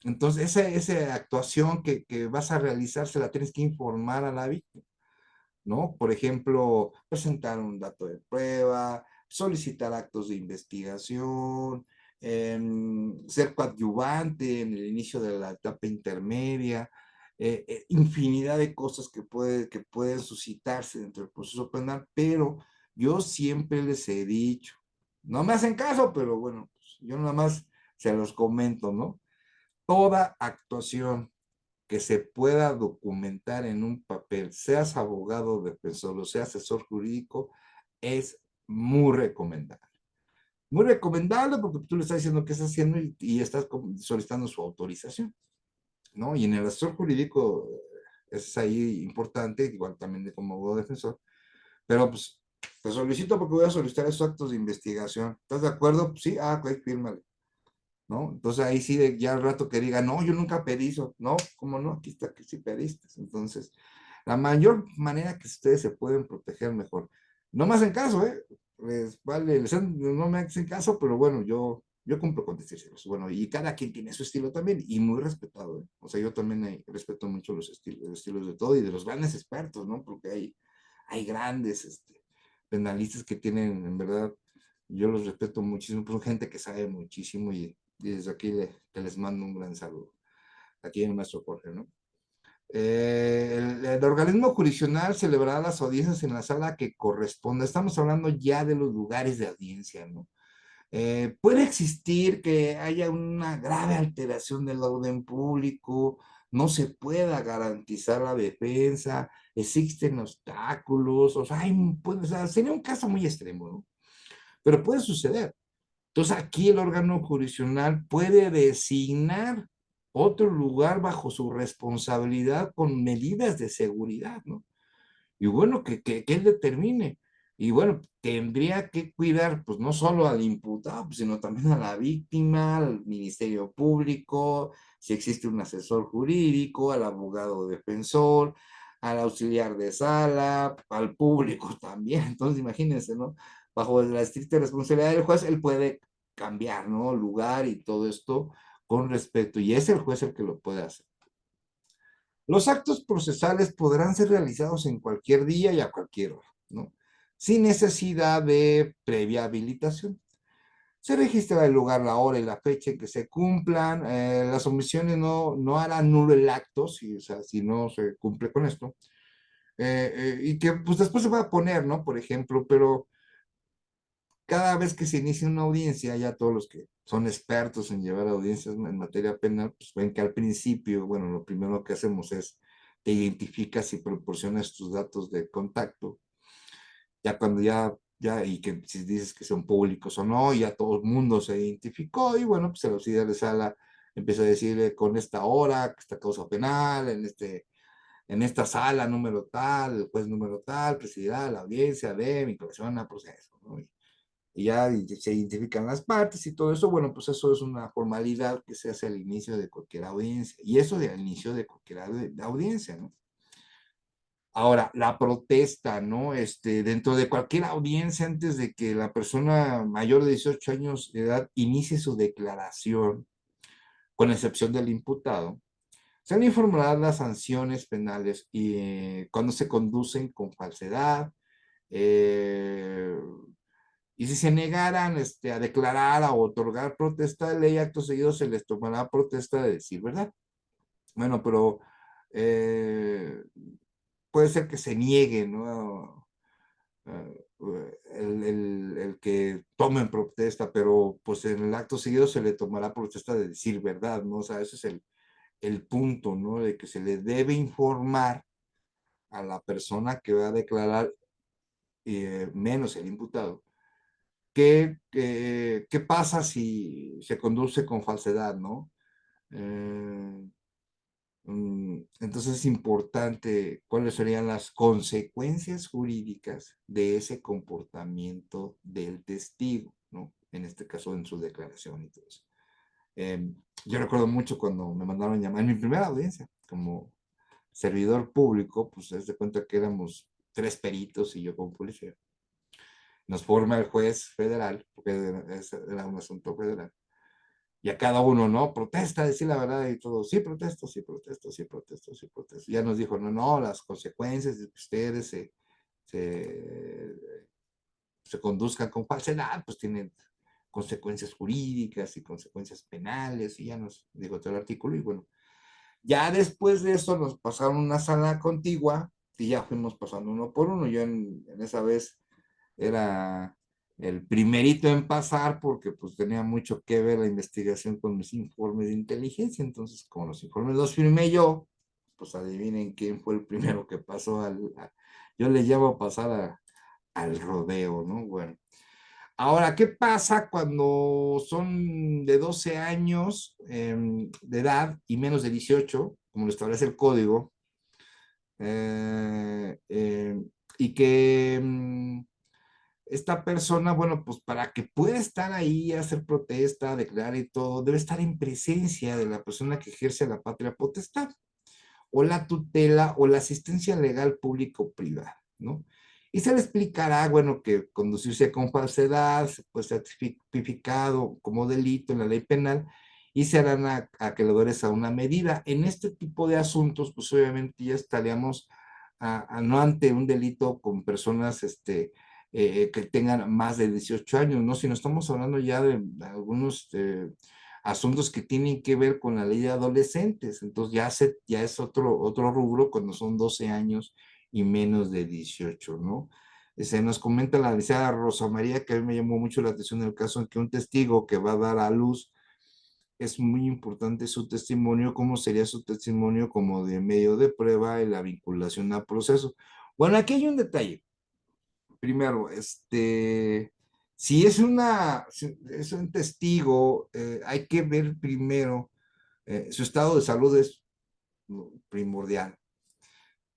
Entonces, esa actuación que vas a realizar se la tienes que informar a la víctima, ¿no? Por ejemplo, presentar un dato de prueba, solicitar actos de investigación, ser coadyuvante en el inicio de la etapa intermedia, infinidad de cosas que pueden suscitarse dentro del proceso penal, pero yo siempre les he dicho, no me hacen caso, pero bueno, pues, yo nada más se los comento, ¿no? Toda actuación que se pueda documentar en un papel, seas abogado, defensor o seas asesor jurídico, es muy recomendable. Muy recomendable porque tú le estás diciendo qué estás haciendo y estás solicitando su autorización, ¿no? Y en el asesor jurídico es ahí importante, igual también de como abogado defensor, pero pues te solicito porque voy a solicitar esos actos de investigación. ¿Estás de acuerdo? Pues, sí, ok, fírmale. ¿No? Entonces ahí sí, ya al rato que diga, no, yo nunca pedí eso, no, ¿cómo no? Aquí está que sí pediste. Entonces, la mayor manera que ustedes se pueden proteger mejor. No me hacen caso, ¿eh? No me hacen caso, pero bueno, yo cumplo con decírselos. Bueno, y cada quien tiene su estilo también, y muy respetado, ¿eh? O sea, yo también respeto mucho los estilos de todo y de los grandes expertos, ¿no? Porque hay grandes penalistas que tienen, en verdad, yo los respeto muchísimo, pues, gente que sabe muchísimo y desde aquí que les mando un gran saludo. Aquí en el maestro Jorge, ¿no? El organismo jurisdiccional celebrará las audiencias en la sala que corresponda. Estamos hablando ya de los lugares de audiencia, ¿no? Puede existir que haya una grave alteración del orden público, no se pueda garantizar la defensa, existen obstáculos, o sea, o sea, sería un caso muy extremo, ¿no? Pero puede suceder. Entonces aquí el órgano jurisdiccional puede designar otro lugar bajo su responsabilidad con medidas de seguridad, ¿no? Y bueno, que él determine. Y bueno, tendría que cuidar, pues no solo al imputado, pues, sino también a la víctima, al Ministerio Público, si existe un asesor jurídico, al abogado defensor, al auxiliar de sala, al público también. Entonces, imagínense, ¿no? Bajo la estricta responsabilidad del juez, él puede cambiar, ¿no? Lugar y todo esto con respeto. Y es el juez el que lo puede hacer. Los actos procesales podrán ser realizados en cualquier día y a cualquier hora, ¿no? Sin necesidad de previa habilitación. Se registra el lugar, la hora y la fecha en que se cumplan. Las omisiones no harán nulo el acto, si, o sea, si no se cumple con esto. y que pues después se va a poner, ¿no? Por ejemplo, pero cada vez que se inicia una audiencia, ya todos los que son expertos en llevar audiencias en materia penal, pues ven que al principio, bueno, lo primero que hacemos es te identificas y proporcionas tus datos de contacto. Ya cuando y que si dices que son públicos o no, ya todo el mundo se identificó y bueno, pues el auxiliar de sala empieza a decirle con esta hora, esta causa penal, en esta sala número tal, el juez número tal, presidirá la audiencia de vinculación a proceso, ¿no? Y ya se identifican las partes y todo eso, bueno, pues eso es una formalidad que se hace al inicio de cualquier audiencia, y eso al inicio de cualquier audiencia, ¿no? Ahora, la protesta, ¿no? Dentro de cualquier audiencia, antes de que la persona mayor de 18 años de edad inicie su declaración, con excepción del imputado, se han informado las sanciones penales y cuando se conducen con falsedad, eh, y si se negaran a declarar o otorgar protesta de ley, acto seguido se les tomará protesta de decir verdad. Bueno, pero eh, puede ser que se niegue, ¿no? El que tomen protesta, pero pues en el acto seguido se le tomará protesta de decir verdad, ¿no? O sea, ese es el punto, ¿no? De que se le debe informar a la persona que va a declarar, menos el imputado, qué pasa si se conduce con falsedad, ¿no? Eh, entonces es importante cuáles serían las consecuencias jurídicas de ese comportamiento del testigo, ¿no? En este caso, en su declaración y todo eso. Yo recuerdo mucho cuando me mandaron llamar en mi primera audiencia como servidor público, pues se de cuenta que éramos 3 peritos y yo como policía. Nos forma el juez federal, porque era un asunto federal, y a cada uno, ¿no? Protesta, decir la verdad y todo. Sí, protesto, sí, protesto, sí, protesto, sí, protesto. Ya nos dijo, no, no, las consecuencias de que ustedes se, se conduzcan con falsedad, pues tienen consecuencias jurídicas y consecuencias penales, y ya nos dijo todo el artículo, y bueno, ya después de eso nos pasaron una sala contigua, y ya fuimos pasando uno por uno. Yo en esa vez era el primerito en pasar porque pues tenía mucho que ver la investigación con mis informes de inteligencia. Entonces, como los informes los firmé yo, pues adivinen quién fue el primero que pasó yo le llamo pasar al rodeo, ¿no? Bueno, ahora, ¿qué pasa cuando son de 12 años de edad y menos de 18, como lo establece el código? eh, eh, y que esta persona, bueno, pues para que pueda estar ahí, hacer protesta, declarar y todo, debe estar en presencia de la persona que ejerce la patria potestad, o la tutela, o la asistencia legal público-privada, ¿no? Y se le explicará, bueno, que conducirse con falsedad pues ser tipificado como delito en la ley penal y se harán acreedores a una medida. En este tipo de asuntos, pues obviamente ya estaríamos no ante un delito con personas que tengan más de 18 años, ¿no? Sino estamos hablando ya de algunos asuntos que tienen que ver con la ley de adolescentes. Entonces ya es otro rubro cuando son 12 años y menos de 18, ¿no? Se nos comenta la licenciada Rosa María, que a mí me llamó mucho la atención el caso en que un testigo que va a dar a luz, es muy importante su testimonio, cómo sería su testimonio como de medio de prueba y la vinculación al proceso. Bueno, aquí hay un detalle. Primero, si es un testigo, hay que ver primero, su estado de salud es primordial.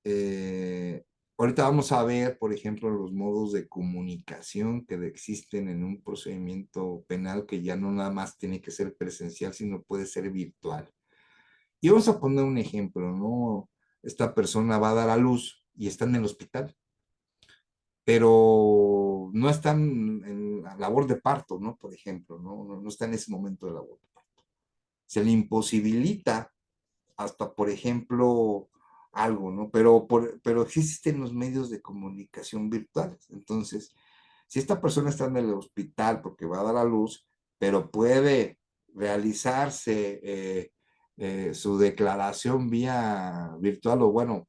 Eh, Ahorita vamos a ver, por ejemplo, los modos de comunicación que existen en un procedimiento penal, que ya no nada más tiene que ser presencial, sino puede ser virtual. Y vamos a poner un ejemplo, ¿no? Esta persona va a dar a luz y está en el hospital, pero no está en la labor de parto, ¿no? Por ejemplo, no está en ese momento de labor de parto. Se le imposibilita hasta, por ejemplo, algo, ¿no? Pero existen los medios de comunicación virtuales. Entonces, si esta persona está en el hospital porque va a dar a luz, pero puede realizarse su declaración vía virtual, o bueno,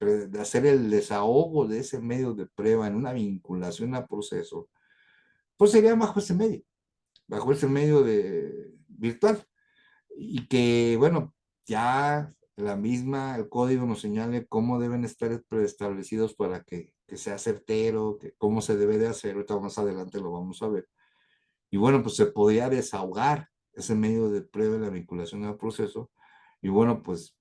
de hacer el desahogo de ese medio de prueba en una vinculación a proceso, pues sería bajo ese medio de virtual. Y que, bueno, ya el código nos señale cómo deben estar preestablecidos para que sea certero, que cómo se debe de hacer, ahorita más adelante lo vamos a ver. Y bueno, pues se podría desahogar ese medio de prueba de la vinculación al proceso, y bueno, pues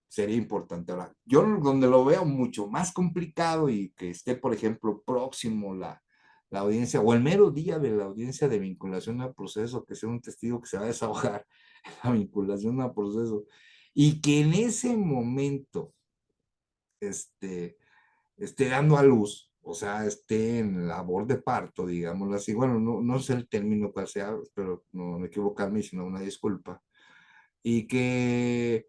sería importante. Ahora, yo donde lo veo mucho más complicado y que esté, por ejemplo, próximo la audiencia o el mero día de la audiencia de vinculación al proceso, que sea un testigo que se va a desahogar en la vinculación al proceso y que en ese momento este, esté dando a luz, o sea, esté en labor de parto, digámoslo así. Bueno, no sé el término cual sea, pero no equivocarme, sino una disculpa, y que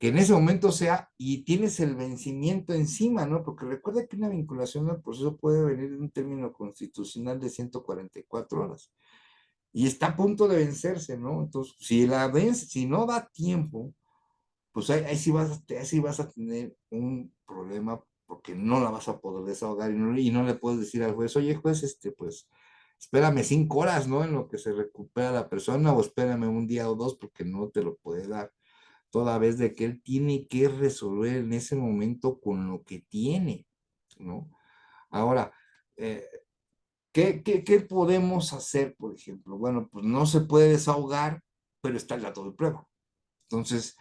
en ese momento sea, y tienes el vencimiento encima, ¿no? Porque recuerda que una vinculación al proceso puede venir de un término constitucional de 144 horas, y está a punto de vencerse, ¿no? Entonces, si no da tiempo, pues ahí sí vas a tener un problema porque no la vas a poder desahogar y no le puedes decir al juez, oye juez, pues espérame 5 horas, ¿no? En lo que se recupera la persona, o espérame un día o dos porque no te lo puede dar, toda vez de que él tiene que resolver en ese momento con lo que tiene, ¿no? Ahora, eh, ¿qué podemos hacer, por ejemplo? Bueno, pues no se puede desahogar, pero está el dato de prueba. Entonces,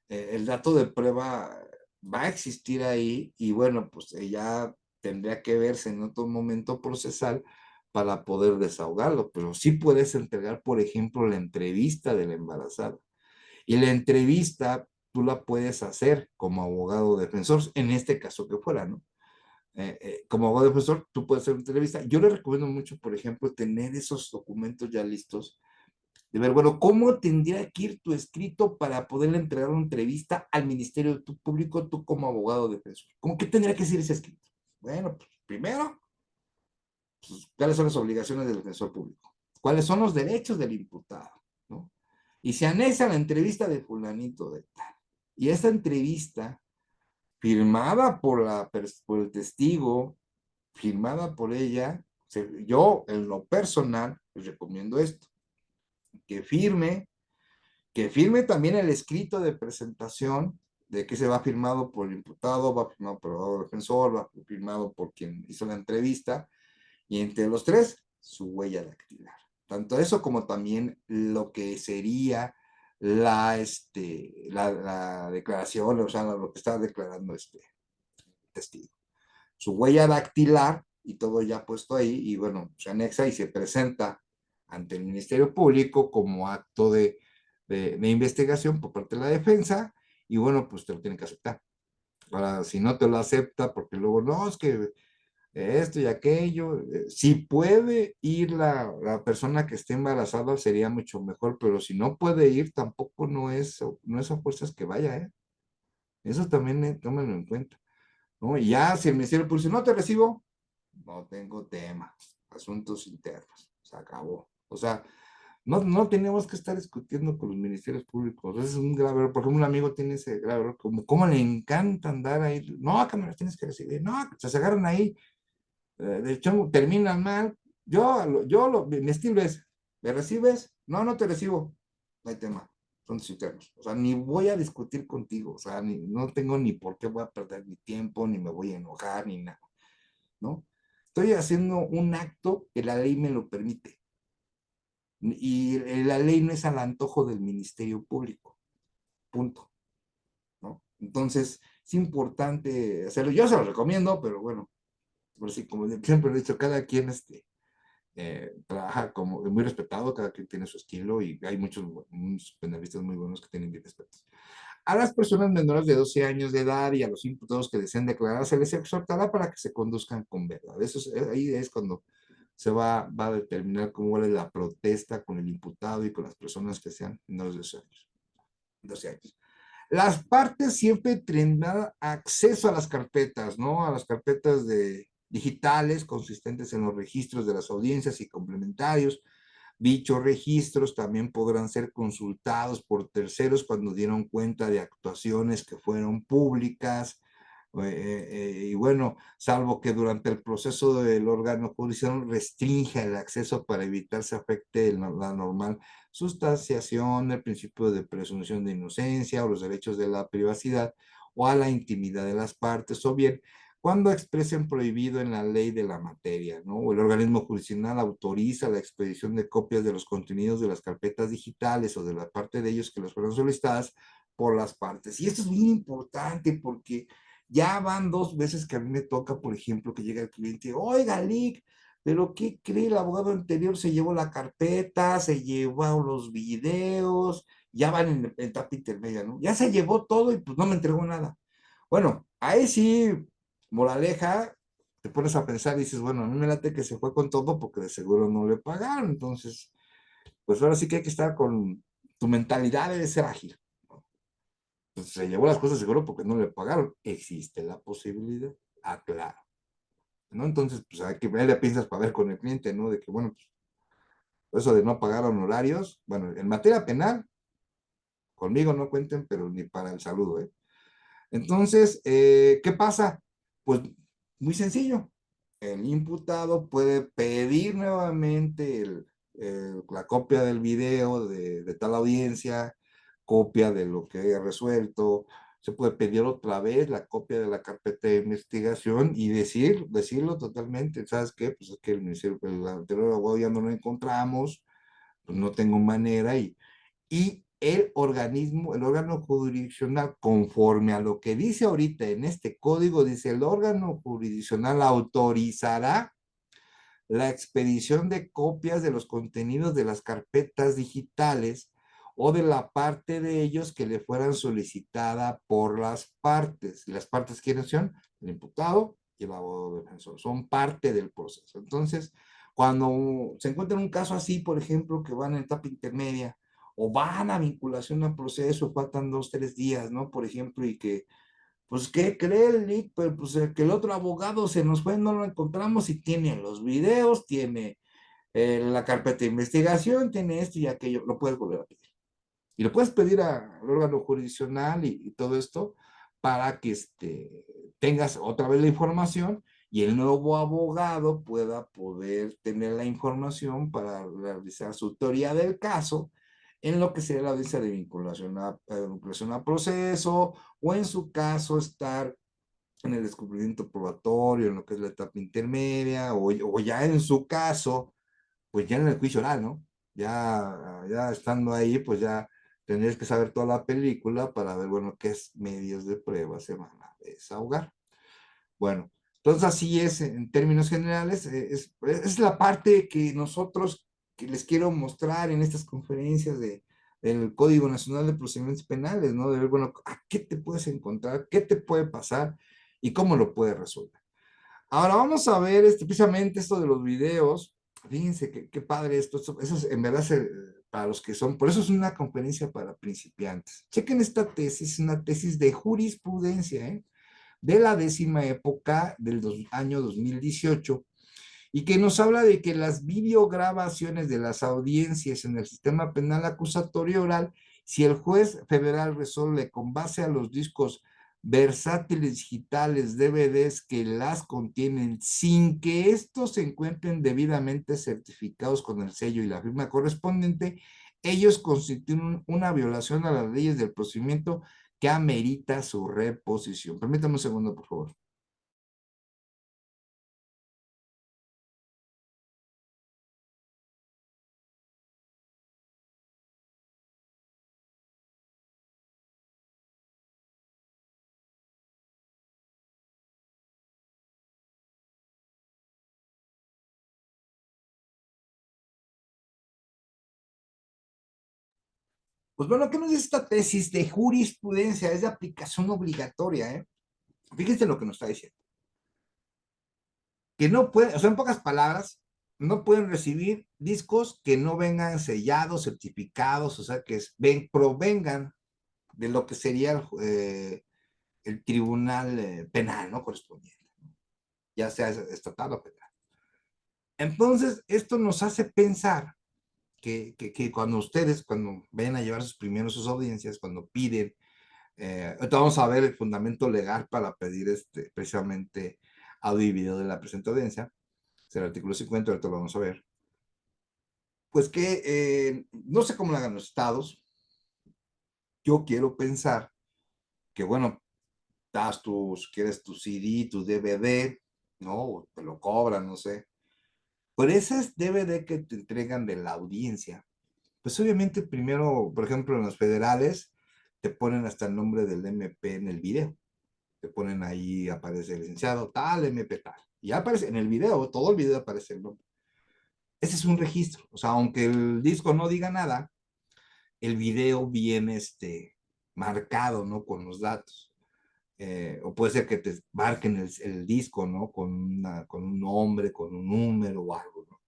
el dato de prueba va a existir ahí y bueno, pues ya tendría que verse en otro momento procesal para poder desahogarlo, pero sí puedes entregar, por ejemplo, la entrevista de la embarazada. Y la entrevista tú la puedes hacer como abogado defensor, en este caso que fuera, ¿no? Como abogado defensor, tú puedes hacer una entrevista. Yo le recomiendo mucho, por ejemplo, tener esos documentos ya listos de ver, bueno, ¿cómo tendría que ir tu escrito para poderle entregar una entrevista al Ministerio Público, tú como abogado defensor? ¿Cómo que tendría que ser ese escrito? Bueno, pues primero, pues, ¿cuáles son las obligaciones del defensor público? ¿Cuáles son los derechos del imputado? ¿No? Y se anexa la entrevista de fulanito de tal. Y esta entrevista, firmada por el testigo, firmada por ella, yo en lo personal les recomiendo esto, que firme que firme también el escrito de presentación de que se va firmado por el imputado, va firmado por el abogado defensor, va firmado por quien hizo la entrevista, y entre los tres, su huella dactilar. Tanto eso como también lo que sería la declaración, o sea, lo que está declarando este testigo. Su huella dactilar y todo ya puesto ahí, y bueno, se anexa y se presenta ante el Ministerio Público como acto de investigación por parte de la defensa, y bueno, pues te lo tienen que aceptar. Ahora, si no te lo acepta, porque luego no, es que esto y aquello, si puede ir la persona que esté embarazada sería mucho mejor, pero si no puede ir, tampoco no es a fuerzas que vaya, ¿eh? Eso también tómenlo en cuenta, ¿no? Y ya si el Ministerio Público dice, no te recibo, no tengo tema, asuntos internos, se acabó. O sea, no tenemos que estar discutiendo con los ministerios públicos. Ese es un grave error. Por ejemplo, un amigo tiene ese grave error, como cómo le encanta andar ahí. No, que me las tienes que recibir. No, se agarran ahí. De hecho, terminan mal. Mi estilo es, ¿me recibes? No, no te recibo. No hay tema. Son internos. O sea, ni voy a discutir contigo. O sea, no tengo ni por qué voy a perder mi tiempo, ni me voy a enojar, ni nada, ¿no? Estoy haciendo un acto que la ley me lo permite. Y la ley no es al antojo del Ministerio Público, punto, ¿no? Entonces, es importante hacerlo. Yo se lo recomiendo, pero bueno, por así como siempre he dicho, cada quien trabaja como muy respetado, cada quien tiene su estilo y hay muchos penalistas muy buenos que tienen bien respetos. A las personas menores de 12 años de edad y a los imputados que deseen declarar, se les exhortará para que se conduzcan con verdad. Ahí es cuando va a determinar cómo es la protesta con el imputado y con las personas que sean menores de 12 años. 12 años. Las partes siempre tendrán acceso a las carpetas, ¿no? A las carpetas digitales consistentes en los registros de las audiencias y complementarios. Dichos registros también podrán ser consultados por terceros cuando dieron cuenta de actuaciones que fueron públicas, Y bueno, salvo que durante el proceso del órgano judicial restrinja el acceso para evitar se afecte la normal sustanciación, el principio de presunción de inocencia o los derechos de la privacidad o a la intimidad de las partes, o bien cuando expresen prohibido en la ley de la materia, ¿no? O el organismo judicial autoriza la expedición de copias de los contenidos de las carpetas digitales o de la parte de ellos que las fueron solicitadas por las partes. Y esto es bien importante porque ya van 2 veces que a mí me toca, por ejemplo, que llega el cliente, oiga, Lick, pero ¿qué cree? El abogado anterior se llevó la carpeta, se llevó los videos, ya van en etapa intermedia, ¿no? Ya se llevó todo y pues no me entregó nada. Bueno, ahí sí, moraleja, te pones a pensar y dices, bueno, a mí me late que se fue con todo porque de seguro no le pagaron. Entonces, pues ahora sí que hay que estar con tu mentalidad, debe ser ágil. Pues se llevó las cosas seguro porque no le pagaron. Existe la posibilidad, claro, ¿no? Entonces, pues hay que ahí le piensas para ver con el cliente, ¿no? De que, bueno, pues eso de no pagar honorarios, bueno, en materia penal, conmigo no cuenten, pero ni para el saludo, ¿eh? Entonces, ¿qué pasa? Pues muy sencillo. El imputado puede pedir nuevamente la copia del video de tal audiencia, copia de lo que haya resuelto, se puede pedir otra vez la copia de la carpeta de investigación y decirlo totalmente, ¿sabes qué? Pues es que el ministerio, el anterior abogado ya no lo encontramos, pues no tengo manera y el organismo, el órgano jurisdiccional, conforme a lo que dice ahorita en este código, dice el órgano jurisdiccional autorizará la expedición de copias de los contenidos de las carpetas digitales o de la parte de ellos que le fueran solicitada por las partes. Y las partes, ¿quiénes son? El imputado y el abogado defensor. Son parte del proceso. Entonces, cuando se encuentra un caso así, por ejemplo, que van en etapa intermedia o van a vinculación al proceso, faltan 2, 3 días, ¿no? Por ejemplo, y que pues, ¿qué cree el Lick? Pues que el otro abogado se nos fue, no lo encontramos y tiene los videos, tiene la carpeta de investigación, tiene esto y aquello, lo puedes volver a pedir. Y lo puedes pedir al órgano jurisdiccional y todo esto para que tengas otra vez la información y el nuevo abogado pueda poder tener la información para realizar su teoría del caso en lo que sería la audiencia de vinculación a proceso o en su caso estar en el descubrimiento probatorio, en lo que es la etapa intermedia o ya en su caso pues ya en el juicio oral, ¿no? Ya estando ahí, pues ya tendrías que saber toda la película para ver, bueno, qué medios de prueba se van a desahogar. Bueno, entonces así es, en términos generales, es la parte que nosotros que les quiero mostrar en estas conferencias del Código Nacional de Procedimientos Penales, ¿no? De ver, bueno, ¿a qué te puedes encontrar? ¿Qué te puede pasar? ¿Y cómo lo puedes resolver? Ahora vamos a ver precisamente esto de los videos. Fíjense qué padre eso es, en verdad para los que son, por eso es una conferencia para principiantes. Chequen esta tesis, una tesis de jurisprudencia, ¿eh? De la 10ª época del año 2018 y que nos habla de que las videograbaciones de las audiencias en el sistema penal acusatorio oral, si el juez federal resuelve con base a los discos versátiles digitales, DVDs que las contienen, sin que estos se encuentren debidamente certificados con el sello y la firma correspondiente, ellos constituyen una violación a las leyes del procedimiento que amerita su reposición. Permítame un segundo, por favor. Pues bueno, ¿qué nos dice esta tesis de jurisprudencia? Es de aplicación obligatoria, ¿eh? Fíjense lo que nos está diciendo. Que no pueden, o sea, en pocas palabras, no pueden recibir discos que no vengan sellados, certificados, o sea, que provengan de lo que sería el tribunal penal, ¿no? Correspondiente, ya sea estatal o federal. Entonces, esto nos hace pensar que cuando ustedes, cuando vayan a llevar sus primeros sus audiencias, cuando piden Ahorita vamos a ver el fundamento legal para pedir precisamente audio y video de la presente audiencia. Es el artículo 50, ahorita lo vamos a ver. Pues que no sé cómo lo hagan los estados. Yo quiero pensar que, bueno, das tus, quieres tu CD, tu DVD, ¿no? O te lo cobran, no sé. Por esas DVD que te entregan de la audiencia, pues obviamente primero, por ejemplo, en los federales, te ponen hasta el nombre del MP en el video. Te ponen ahí, aparece el licenciado, tal, MP tal. Y ya aparece en el video, todo el video aparece el nombre. Ese es un registro. O sea, aunque el disco no diga nada, el video viene marcado, ¿no? Con los datos. O puede ser que te marquen el disco, ¿no? Con un nombre, con un número o algo, ¿no?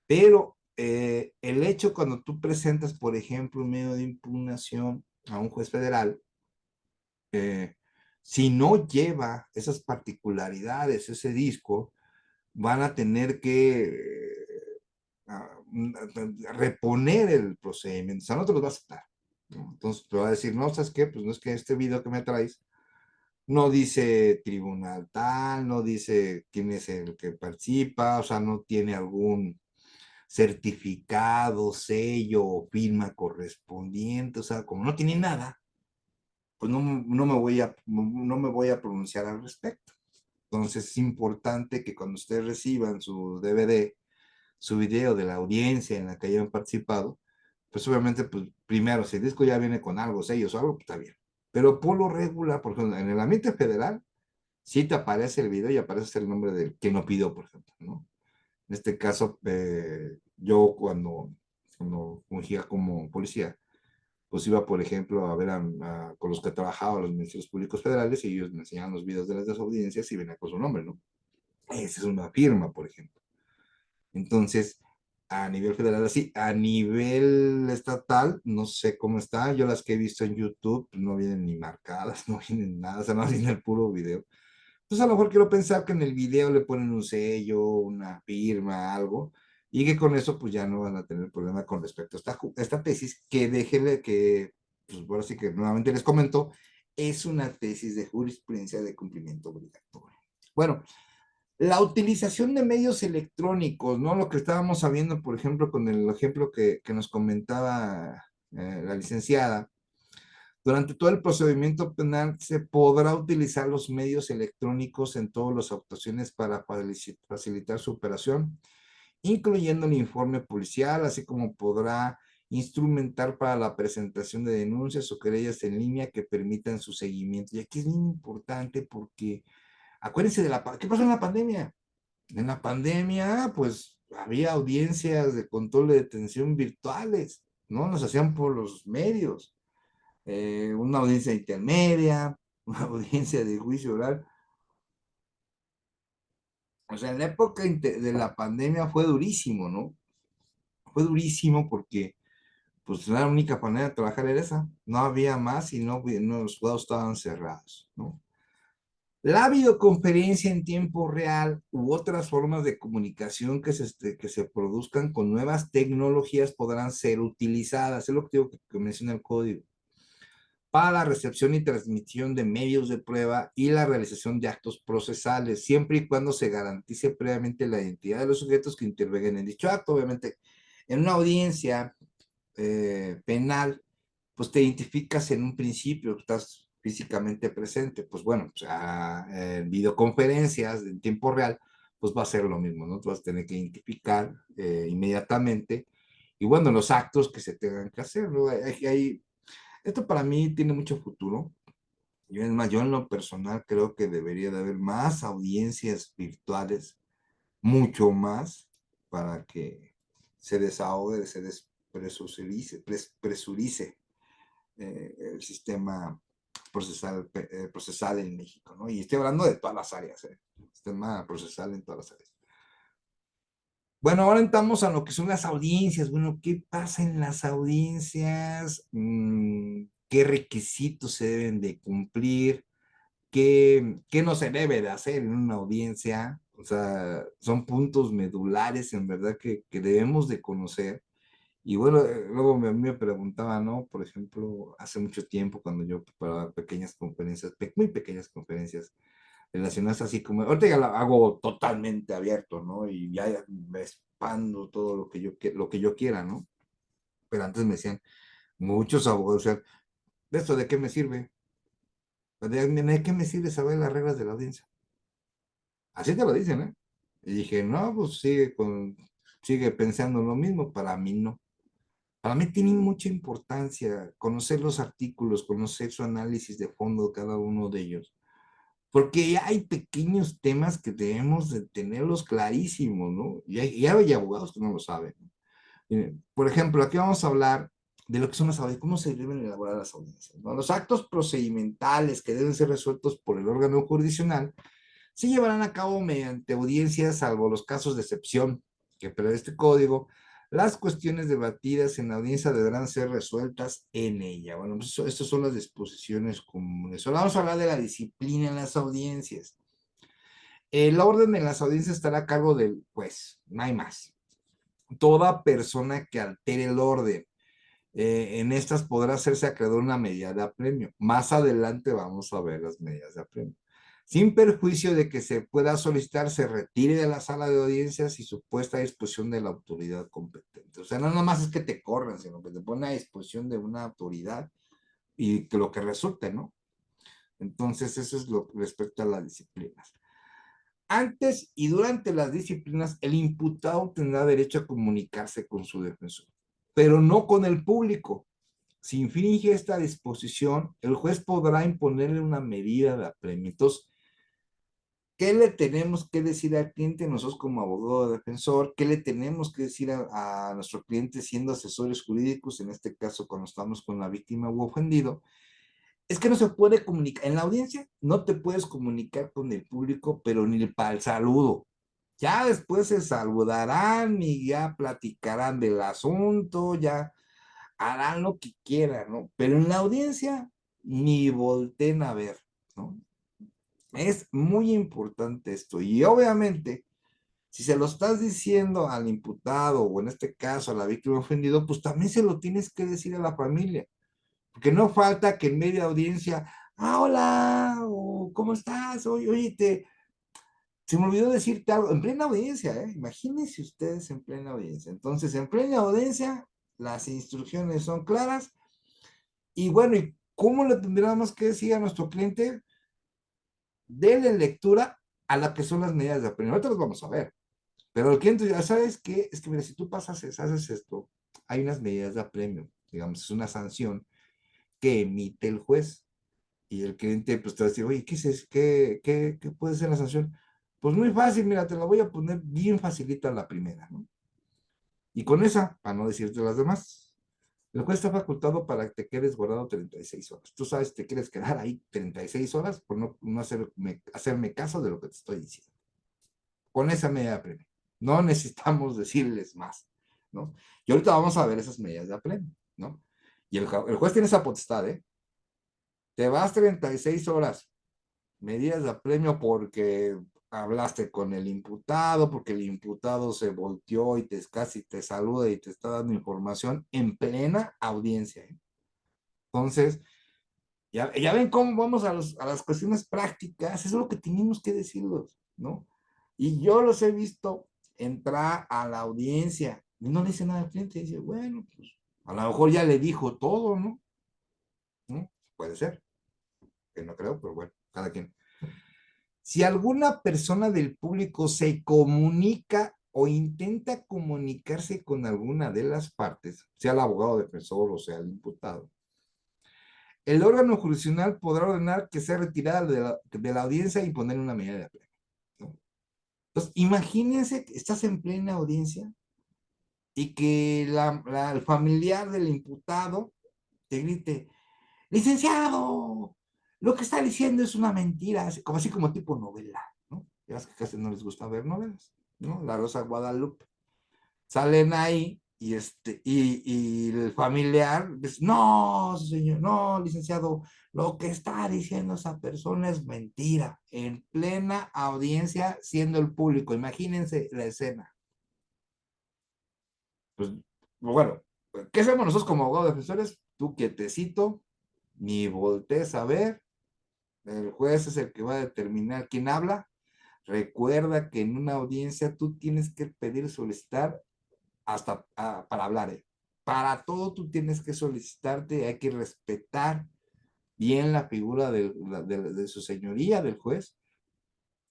Pero el hecho cuando tú presentas, por ejemplo, un medio de impugnación a un juez federal, eh, si no lleva esas particularidades, ese disco, van a tener que reponer el procedimiento, o sea, no te los va a aceptar, ¿no? Entonces te va a decir, no, ¿sabes qué? Pues no es que este video que me traes no dice tribunal tal, no dice quién es el que participa, o sea, no tiene algún certificado, sello o firma correspondiente, o sea, como no tiene nada, pues no me voy a pronunciar al respecto. Entonces es importante que cuando ustedes reciban su DVD, su video de la audiencia en la que hayan participado, pues obviamente, pues primero, si el disco ya viene con algo, sellos o algo, pues está bien. Pero por lo regular, por ejemplo, en el ambiente federal, sí te aparece el video y aparece el nombre del que no pidió, por ejemplo, ¿no? En este caso, yo cuando fungía como policía, pues iba, por ejemplo, a ver con los que trabajaba los ministerios públicos federales y ellos me enseñaban los videos de las desaudiencias y venía con su nombre, ¿no? Esa es una firma, por ejemplo. Entonces, a nivel federal, así, a nivel estatal, no sé cómo está. Yo las que he visto en YouTube pues, no vienen ni marcadas, no vienen nada, o sea, no viene el puro video. Entonces, a lo mejor quiero pensar que en el video le ponen un sello, una firma, algo, y que con eso, pues ya no van a tener problema con respecto a esta tesis, que déjenle que, pues ahora sí que nuevamente les comento, es una tesis de jurisprudencia de cumplimiento obligatorio. Bueno, la utilización de medios electrónicos, ¿no? Lo que estábamos sabiendo, por ejemplo, con el ejemplo que nos comentaba la licenciada, durante todo el procedimiento penal se podrá utilizar los medios electrónicos en todas las actuaciones para facilitar su operación, incluyendo el informe policial, así como podrá instrumentar para la presentación de denuncias o querellas en línea que permitan su seguimiento. Y aquí es muy importante porque acuérdense de ¿qué pasó en la pandemia? En la pandemia, pues había audiencias de control de detención virtuales, ¿no? Nos hacían por los medios, una audiencia intermedia, una audiencia de juicio oral. O sea, en la época de la pandemia fue durísimo, ¿no? Fue durísimo porque, pues, la única manera de trabajar era esa. No había más y no los juzgados estaban cerrados, ¿no? La videoconferencia en tiempo real u otras formas de comunicación que se produzcan con nuevas tecnologías podrán ser utilizadas. Es lo que digo que menciona el código. Para la recepción y transmisión de medios de prueba y la realización de actos procesales, siempre y cuando se garantice previamente la identidad de los sujetos que intervengan en dicho acto. Obviamente, en una audiencia penal, pues te identificas en un principio, estás físicamente presente, pues bueno, pues videoconferencias en tiempo real, pues va a ser lo mismo, ¿no? Tú vas a tener que identificar inmediatamente y bueno, los actos que se tengan que hacer, ¿no? Esto para mí tiene mucho futuro. Yo, es más, yo en lo personal creo que debería de haber más audiencias virtuales, mucho más, para que se desahogue, se presurice el sistema procesal en México, ¿no? Y estoy hablando de todas las áreas, sistema procesal en todas las áreas. Bueno, ahora entramos a lo que son las audiencias. Bueno, ¿qué pasa en las audiencias? ¿Qué requisitos se deben de cumplir? ¿Qué no se debe de hacer en una audiencia? O sea, son puntos medulares en verdad que debemos de conocer Y bueno, luego a mí me preguntaba, ¿no? Por ejemplo, hace mucho tiempo cuando yo preparaba pequeñas conferencias, muy pequeñas conferencias, relacionadas así como, ahorita ya lo hago totalmente abierto, ¿no? Y ya me expando todo lo que yo quiera, ¿no? Pero antes me decían, muchos abogados, o sea, ¿de esto de qué me sirve? ¿De qué me sirve saber las reglas de la audiencia? Así te lo dicen, ¿eh? Y dije, no, pues sigue pensando lo mismo, para mí no. Para mí tiene mucha importancia conocer los artículos, conocer su análisis de fondo de cada uno de ellos, porque ya hay pequeños temas que debemos de tenerlos clarísimos, ¿no? Y hay abogados que no lo saben. Miren, por ejemplo, aquí vamos a hablar de lo que son las audiencias, cómo se deben elaborar las audiencias, ¿no? Los actos procedimentales que deben ser resueltos por el órgano jurisdiccional se llevarán a cabo mediante audiencias, salvo los casos de excepción que prevé este código. Las cuestiones debatidas en la audiencia deberán ser resueltas en ella. Bueno, pues estas son las disposiciones comunes. Ahora vamos a hablar de la disciplina en las audiencias. El orden en las audiencias estará a cargo del juez, no hay más. Toda persona que altere el orden en estas podrá hacerse acreedor a una medida de apremio. Más adelante vamos a ver las medidas de apremio. Sin perjuicio de que se pueda solicitar, se retire de la sala de audiencias y su puesta a disposición de la autoridad competente. O sea, no nomás es que te corran, sino que te pone a disposición de una autoridad y que lo que resulte, ¿no? Entonces, eso es lo respecto a las disciplinas. Antes y durante las disciplinas, el imputado tendrá derecho a comunicarse con su defensor, pero no con el público. Si infringe esta disposición, el juez podrá imponerle una medida de apremio. Entonces, ¿qué le tenemos que decir al cliente nosotros como abogado defensor? ¿Qué le tenemos que decir a nuestro cliente siendo asesores jurídicos, en este caso cuando estamos con la víctima u ofendido? Es que no se puede comunicar, en la audiencia no te puedes comunicar con el público, pero ni para el saludo. Ya después se saludarán y ya platicarán del asunto, ya harán lo que quieran, ¿no? Pero en la audiencia ni volteen a ver, ¿no? Es muy importante esto. Y obviamente, si se lo estás diciendo al imputado o en este caso a la víctima ofendido, pues también se lo tienes que decir a la familia. Porque no falta que en media audiencia, hola, o ¿cómo estás? Oye, se me olvidó decirte algo, en plena audiencia, ¿eh? Imagínense ustedes en plena audiencia. Entonces, en plena audiencia, las instrucciones son claras. Y bueno, ¿y cómo le tendríamos que decir a nuestro cliente? Denle lectura a la que son las medidas de apremio. Ahorita las vamos a ver. Pero el cliente ya sabes que es que, mira, si tú haces esto, hay unas medidas de apremio, digamos, es una sanción que emite el juez. Y el cliente, pues te va a decir, oye, ¿qué puede ser la sanción? Pues muy fácil, mira, te la voy a poner bien facilita la primera, ¿no? Y con esa, para no decirte las demás, el juez está facultado para que te quedes guardado 36 horas. Tú sabes, te quieres quedar ahí 36 horas por no hacerme caso de lo que te estoy diciendo. Con esa medida de apremio. No necesitamos decirles más, ¿no? Y ahorita vamos a ver esas medidas de apremio, ¿no? Y el juez tiene esa potestad, ¿eh? Te vas 36 horas, medidas de apremio porque hablaste con el imputado, porque el imputado se volteó y casi te saluda y te está dando información en plena audiencia, ¿eh? Entonces, ya ven cómo vamos a las cuestiones prácticas, eso es lo que tenemos que decirlos, ¿no? Y yo los he visto entrar a la audiencia y no le dice nada al cliente, dice, bueno, pues a lo mejor ya le dijo todo, ¿no? ¿No? Puede ser, que no creo, pero bueno, cada quien. Si alguna persona del público se comunica o intenta comunicarse con alguna de las partes, sea el abogado defensor o sea el imputado, el órgano jurisdiccional podrá ordenar que sea retirada de la audiencia y poner una medida de apremio, ¿no? Entonces, imagínense que estás en plena audiencia y que el familiar del imputado te grite, licenciado, lo que está diciendo es una mentira, así como tipo novela, ¿no? Ya ves que casi no les gusta ver novelas, ¿no? La Rosa de Guadalupe. Salen ahí y el familiar dice, no, señor, no, licenciado, lo que está diciendo esa persona es mentira, en plena audiencia siendo el público. Imagínense la escena. Pues bueno, ¿qué hacemos nosotros como abogados defensores? Tú quietecito, ni voltees a ver, el juez es el que va a determinar quién habla. Recuerda que en una audiencia tú tienes que pedir, solicitar hasta para hablar. Para todo tú tienes que solicitarte, hay que respetar bien la figura de su señoría, del juez.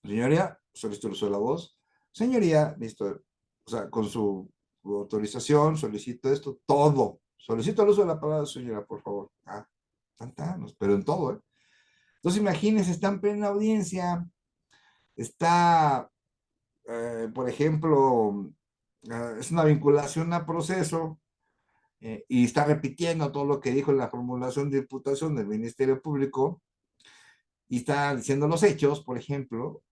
Señoría, solicito el uso de la voz. Señoría, listo, o sea, con su autorización, solicito esto, todo. Solicito el uso de la palabra, señora, por favor. Tantanos, pero en todo, ¿eh? Entonces, imagínense, está en plena audiencia, está, por ejemplo, es una vinculación a proceso, y está repitiendo todo lo que dijo en la formulación de imputación del Ministerio Público, y está diciendo los hechos, por ejemplo,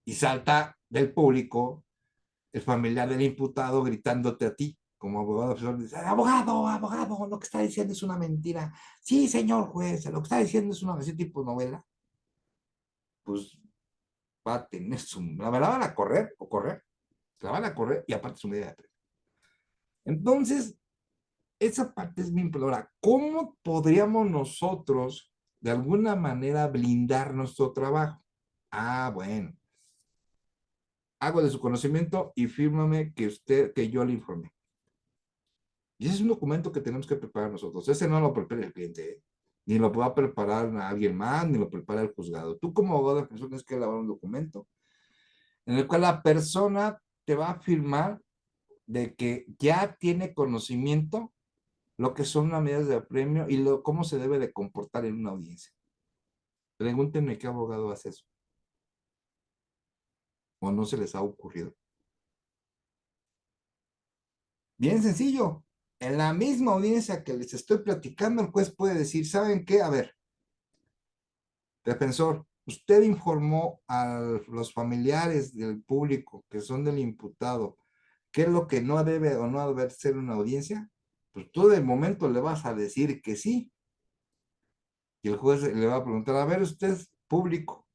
y salta del público el familiar del imputado gritándote a ti, como abogado, dice, abogado, abogado, lo que está diciendo es una mentira. Sí, señor juez, lo que está diciendo es una así tipo novela. Pues va a tener su, la van a correr o correr, la van a correr y aparte su medida de prensa. Entonces, esa parte es mi implora. ¿Cómo podríamos nosotros de alguna manera blindar nuestro trabajo? Bueno, hago de su conocimiento y fírmame que yo le informé. Y ese es un documento que tenemos que preparar nosotros. Ese no lo prepara el cliente, ¿eh? Ni lo va a preparar a alguien más, ni lo prepara el juzgado. Tú como abogado de persona tienes que elaborar un documento en el cual la persona te va a firmar de que ya tiene conocimiento lo que son las medidas de apremio y cómo se debe de comportar en una audiencia. Pregúntenme qué abogado hace eso. O no se les ha ocurrido. Bien sencillo. En la misma audiencia que les estoy platicando, el juez puede decir, ¿saben qué? A ver, defensor, usted informó a los familiares del público que son del imputado qué es lo que no debe o no debe ser una audiencia. Pues tú de momento le vas a decir que sí. Y el juez le va a preguntar, a ver, usted es público.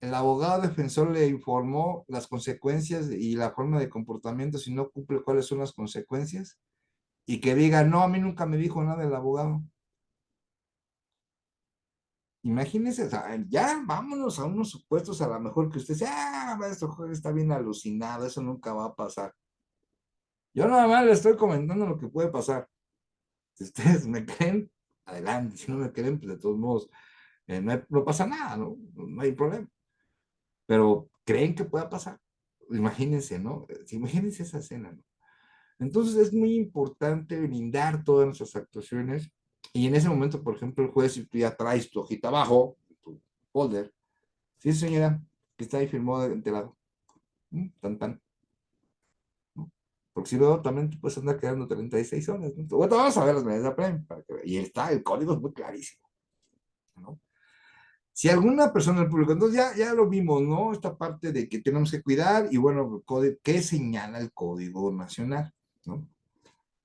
El abogado defensor le informó las consecuencias y la forma de comportamiento si no cumple cuáles son las consecuencias. Y que diga, no, a mí nunca me dijo nada el abogado. Imagínense, o sea, ya vámonos a unos supuestos a lo mejor que usted sea, este juez está bien alucinado, eso nunca va a pasar. Yo nada más le estoy comentando lo que puede pasar. Si ustedes me creen, adelante. Si no me creen, pues de todos modos, no pasa nada, ¿no? No hay problema. Pero creen que pueda pasar. Imagínense, ¿no? Imagínense esa escena, ¿no? Entonces es muy importante brindar todas nuestras actuaciones y en ese momento, por ejemplo, el juez, si tú ya traes tu hojita abajo, tu folder, sí señora, que está ahí firmado de lado, tan tan, ¿no? Porque si no, también te puedes andar quedando 36 horas, ¿no? Bueno, vamos a ver las medidas de premio, y está, el código es muy clarísimo, ¿no? Si alguna persona del público, entonces ya lo vimos, ¿no? Esta parte de que tenemos que cuidar y bueno, ¿qué señala el Código Nacional? ¿No?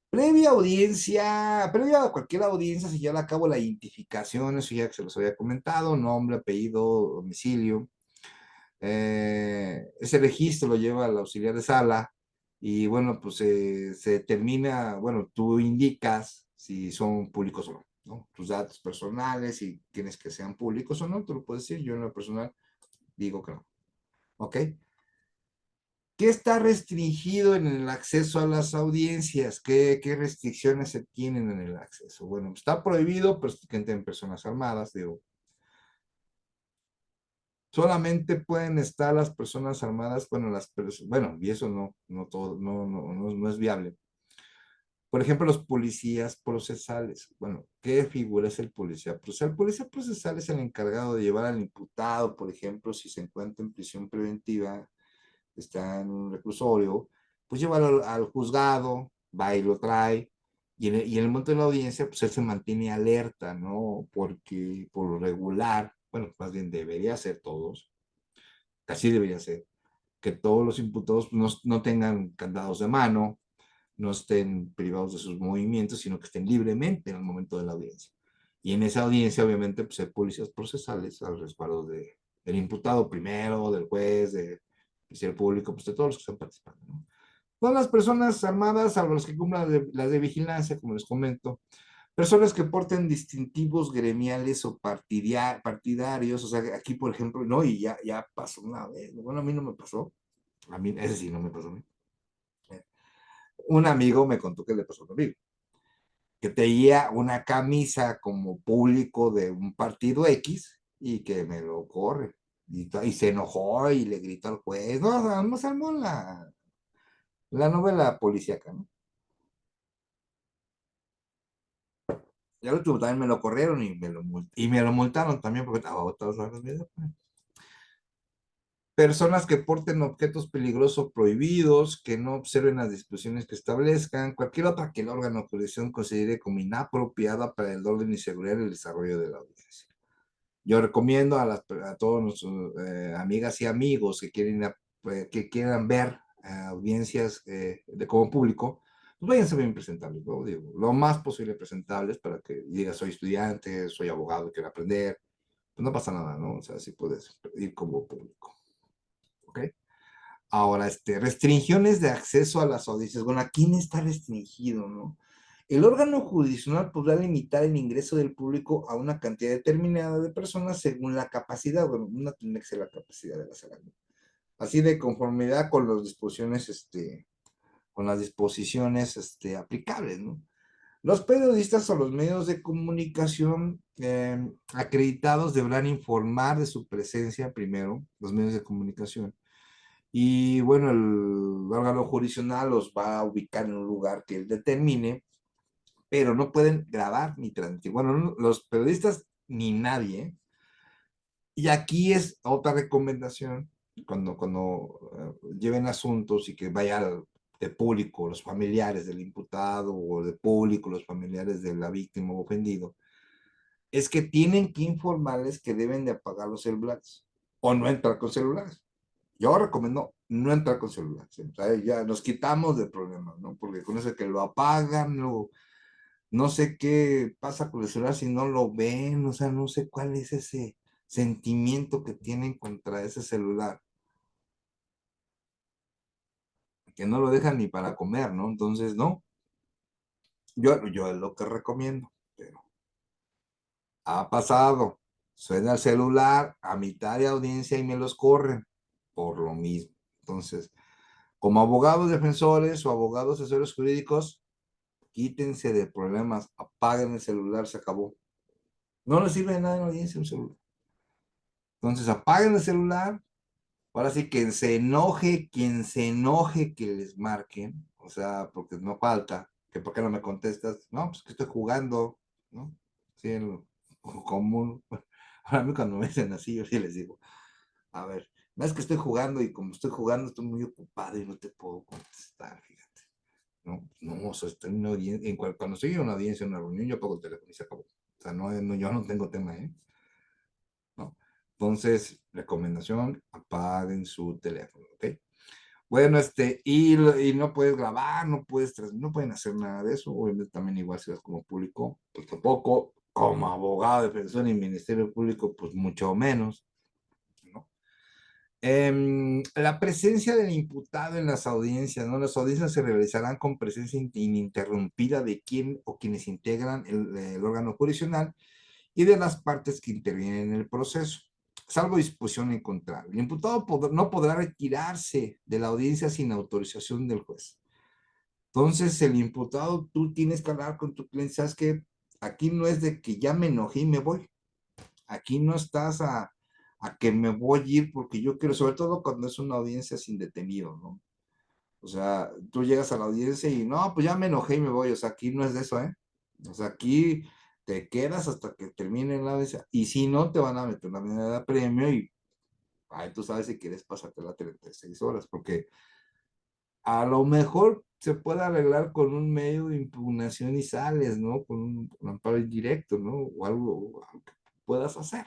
Previa a cualquier audiencia, se lleva a cabo la identificación, eso ya que se los había comentado, nombre, apellido, domicilio. Ese registro lo lleva el auxiliar de sala y bueno, pues se determina, bueno, tú indicas si son públicos o no, ¿no? Tus datos personales, si tienes que sean públicos o no, tú lo puedes decir, yo en lo personal digo que no, ¿ok? ¿Qué está restringido en el acceso a las audiencias? ¿Qué restricciones se tienen en el acceso? Bueno, está prohibido que entren personas armadas, digo. Solamente pueden estar las personas armadas, bueno, bueno, y eso no todo, no es viable. Por ejemplo, los policías procesales. Bueno, ¿qué figura es el policía procesal? El policía procesal es el encargado de llevar al imputado, por ejemplo, si se encuentra en prisión preventiva, está en un reclusorio, pues llévalo al juzgado, va y lo trae, y en el momento de la audiencia, pues él se mantiene alerta, ¿no? Porque por lo regular, bueno, más bien debería ser todos, casi debería ser, que todos los imputados no tengan candados de mano, no estén privados de sus movimientos, sino que estén libremente en el momento de la audiencia. Y en esa audiencia, obviamente, pues hay policías procesales al respaldo del imputado primero, del juez, del Ministerio Público, pues de todos los que están participando, ¿no? Son las personas armadas, a los que cumplan las de vigilancia, como les comento, personas que porten distintivos gremiales o partidarios, o sea, aquí, por ejemplo, no, y ya pasó una vez, bueno, a mí no me pasó, a mí, ese sí no me pasó a mí. Un amigo me contó que le pasó a un amigo, que tenía una camisa como público de un partido X y que me lo corre. Y se enojó y le gritó al juez, no, no se armó la novela policíaca, ¿no? Y al último también me lo corrieron y me lo multaron también porque estaba todas las medidas. Personas que porten objetos peligrosos prohibidos, que no observen las disposiciones que establezcan, cualquier otra que el órgano de jurisdicción considere como inapropiada para el orden y seguridad y el desarrollo de la audiencia. Yo recomiendo a todos nuestros amigas y amigos que quieran ver audiencias de como público, pues váyanse bien presentables, ¿no? Digo, lo más posible presentables para que digas, soy estudiante, soy abogado, quiero aprender, pues no pasa nada, ¿no? O sea, sí puedes ir como público, ¿ok? Ahora, restricciones de acceso a las audiencias. Bueno, ¿a quién está restringido, no? El órgano jurisdiccional podrá limitar el ingreso del público a una cantidad determinada de personas según la capacidad. Bueno, no tiene que ser la capacidad de la sala, ¿no? Así de conformidad con las disposiciones, aplicables, ¿no? Los periodistas o los medios de comunicación acreditados deberán informar de su presencia primero, los medios de comunicación, y bueno, el órgano jurisdiccional los va a ubicar en un lugar que él determine, pero no pueden grabar ni transmitir. Bueno, los periodistas ni nadie, ¿eh? Y aquí es otra recomendación, cuando lleven asuntos y que vaya de público los familiares del imputado o de público los familiares de la víctima o ofendido, es que tienen que informarles que deben de apagar los celulares o no entrar con celulares. Yo recomiendo no entrar con celular, ¿sí? O sea, ya nos quitamos de problemas, ¿no? Porque con eso que lo apagan, no sé qué pasa con el celular si no lo ven, o sea, no sé cuál es ese sentimiento que tienen contra ese celular, que no lo dejan ni para comer, ¿no? Entonces, no, yo es lo que recomiendo, pero ha pasado, suena el celular a mitad de audiencia y me los corren por lo mismo. Entonces, como abogados defensores o abogados asesores jurídicos, quítense de problemas, apaguen el celular, se acabó. No les sirve de nada en la audiencia un celular. Entonces apaguen el celular, ahora sí quien se enoje que les marquen, o sea, porque no falta, que por qué no me contestas, no, pues que estoy jugando, ¿no? Sí, en lo común. A mí cuando me dicen así, yo sí les digo, a ver, no es que estoy jugando y como estoy jugando estoy muy ocupado y no te puedo contestar, fíjate. No, no, o sea, estoy en una audiencia, cuando estoy en una audiencia, en una reunión, yo apago el teléfono y se acabó. O sea, yo no tengo tema, ¿eh? No. Entonces, recomendación, apaguen su teléfono, ¿ok? Bueno, y no puedes grabar, no pueden hacer nada de eso. Obviamente también igual si vas como público, pues tampoco, como abogado, defensor y ministerio público, pues mucho menos, ¿no? La presencia del imputado en las audiencias, ¿no? Las audiencias se realizarán con presencia ininterrumpida de quien o quienes integran el órgano jurisdiccional y de las partes que intervienen en el proceso, salvo disposición en contrario. El imputado no podrá retirarse de la audiencia sin autorización del juez. Entonces, el imputado, tú tienes que hablar con tu cliente, sabes que aquí no es de que ya me enojé y me voy. Aquí no estás a que me voy a ir porque yo quiero, sobre todo cuando es una audiencia sin detenido, ¿no? O sea, tú llegas a la audiencia y no, pues ya me enojé y me voy. O sea, aquí no es de eso, ¿eh? O sea, aquí te quedas hasta que termine la audiencia. Y si no, te van a meter una medida de premio y ahí tú sabes si quieres pasarte las 36 horas, porque a lo mejor se puede arreglar con un medio de impugnación y sales, ¿no? Con un amparo indirecto, ¿no? O algo que puedas hacer.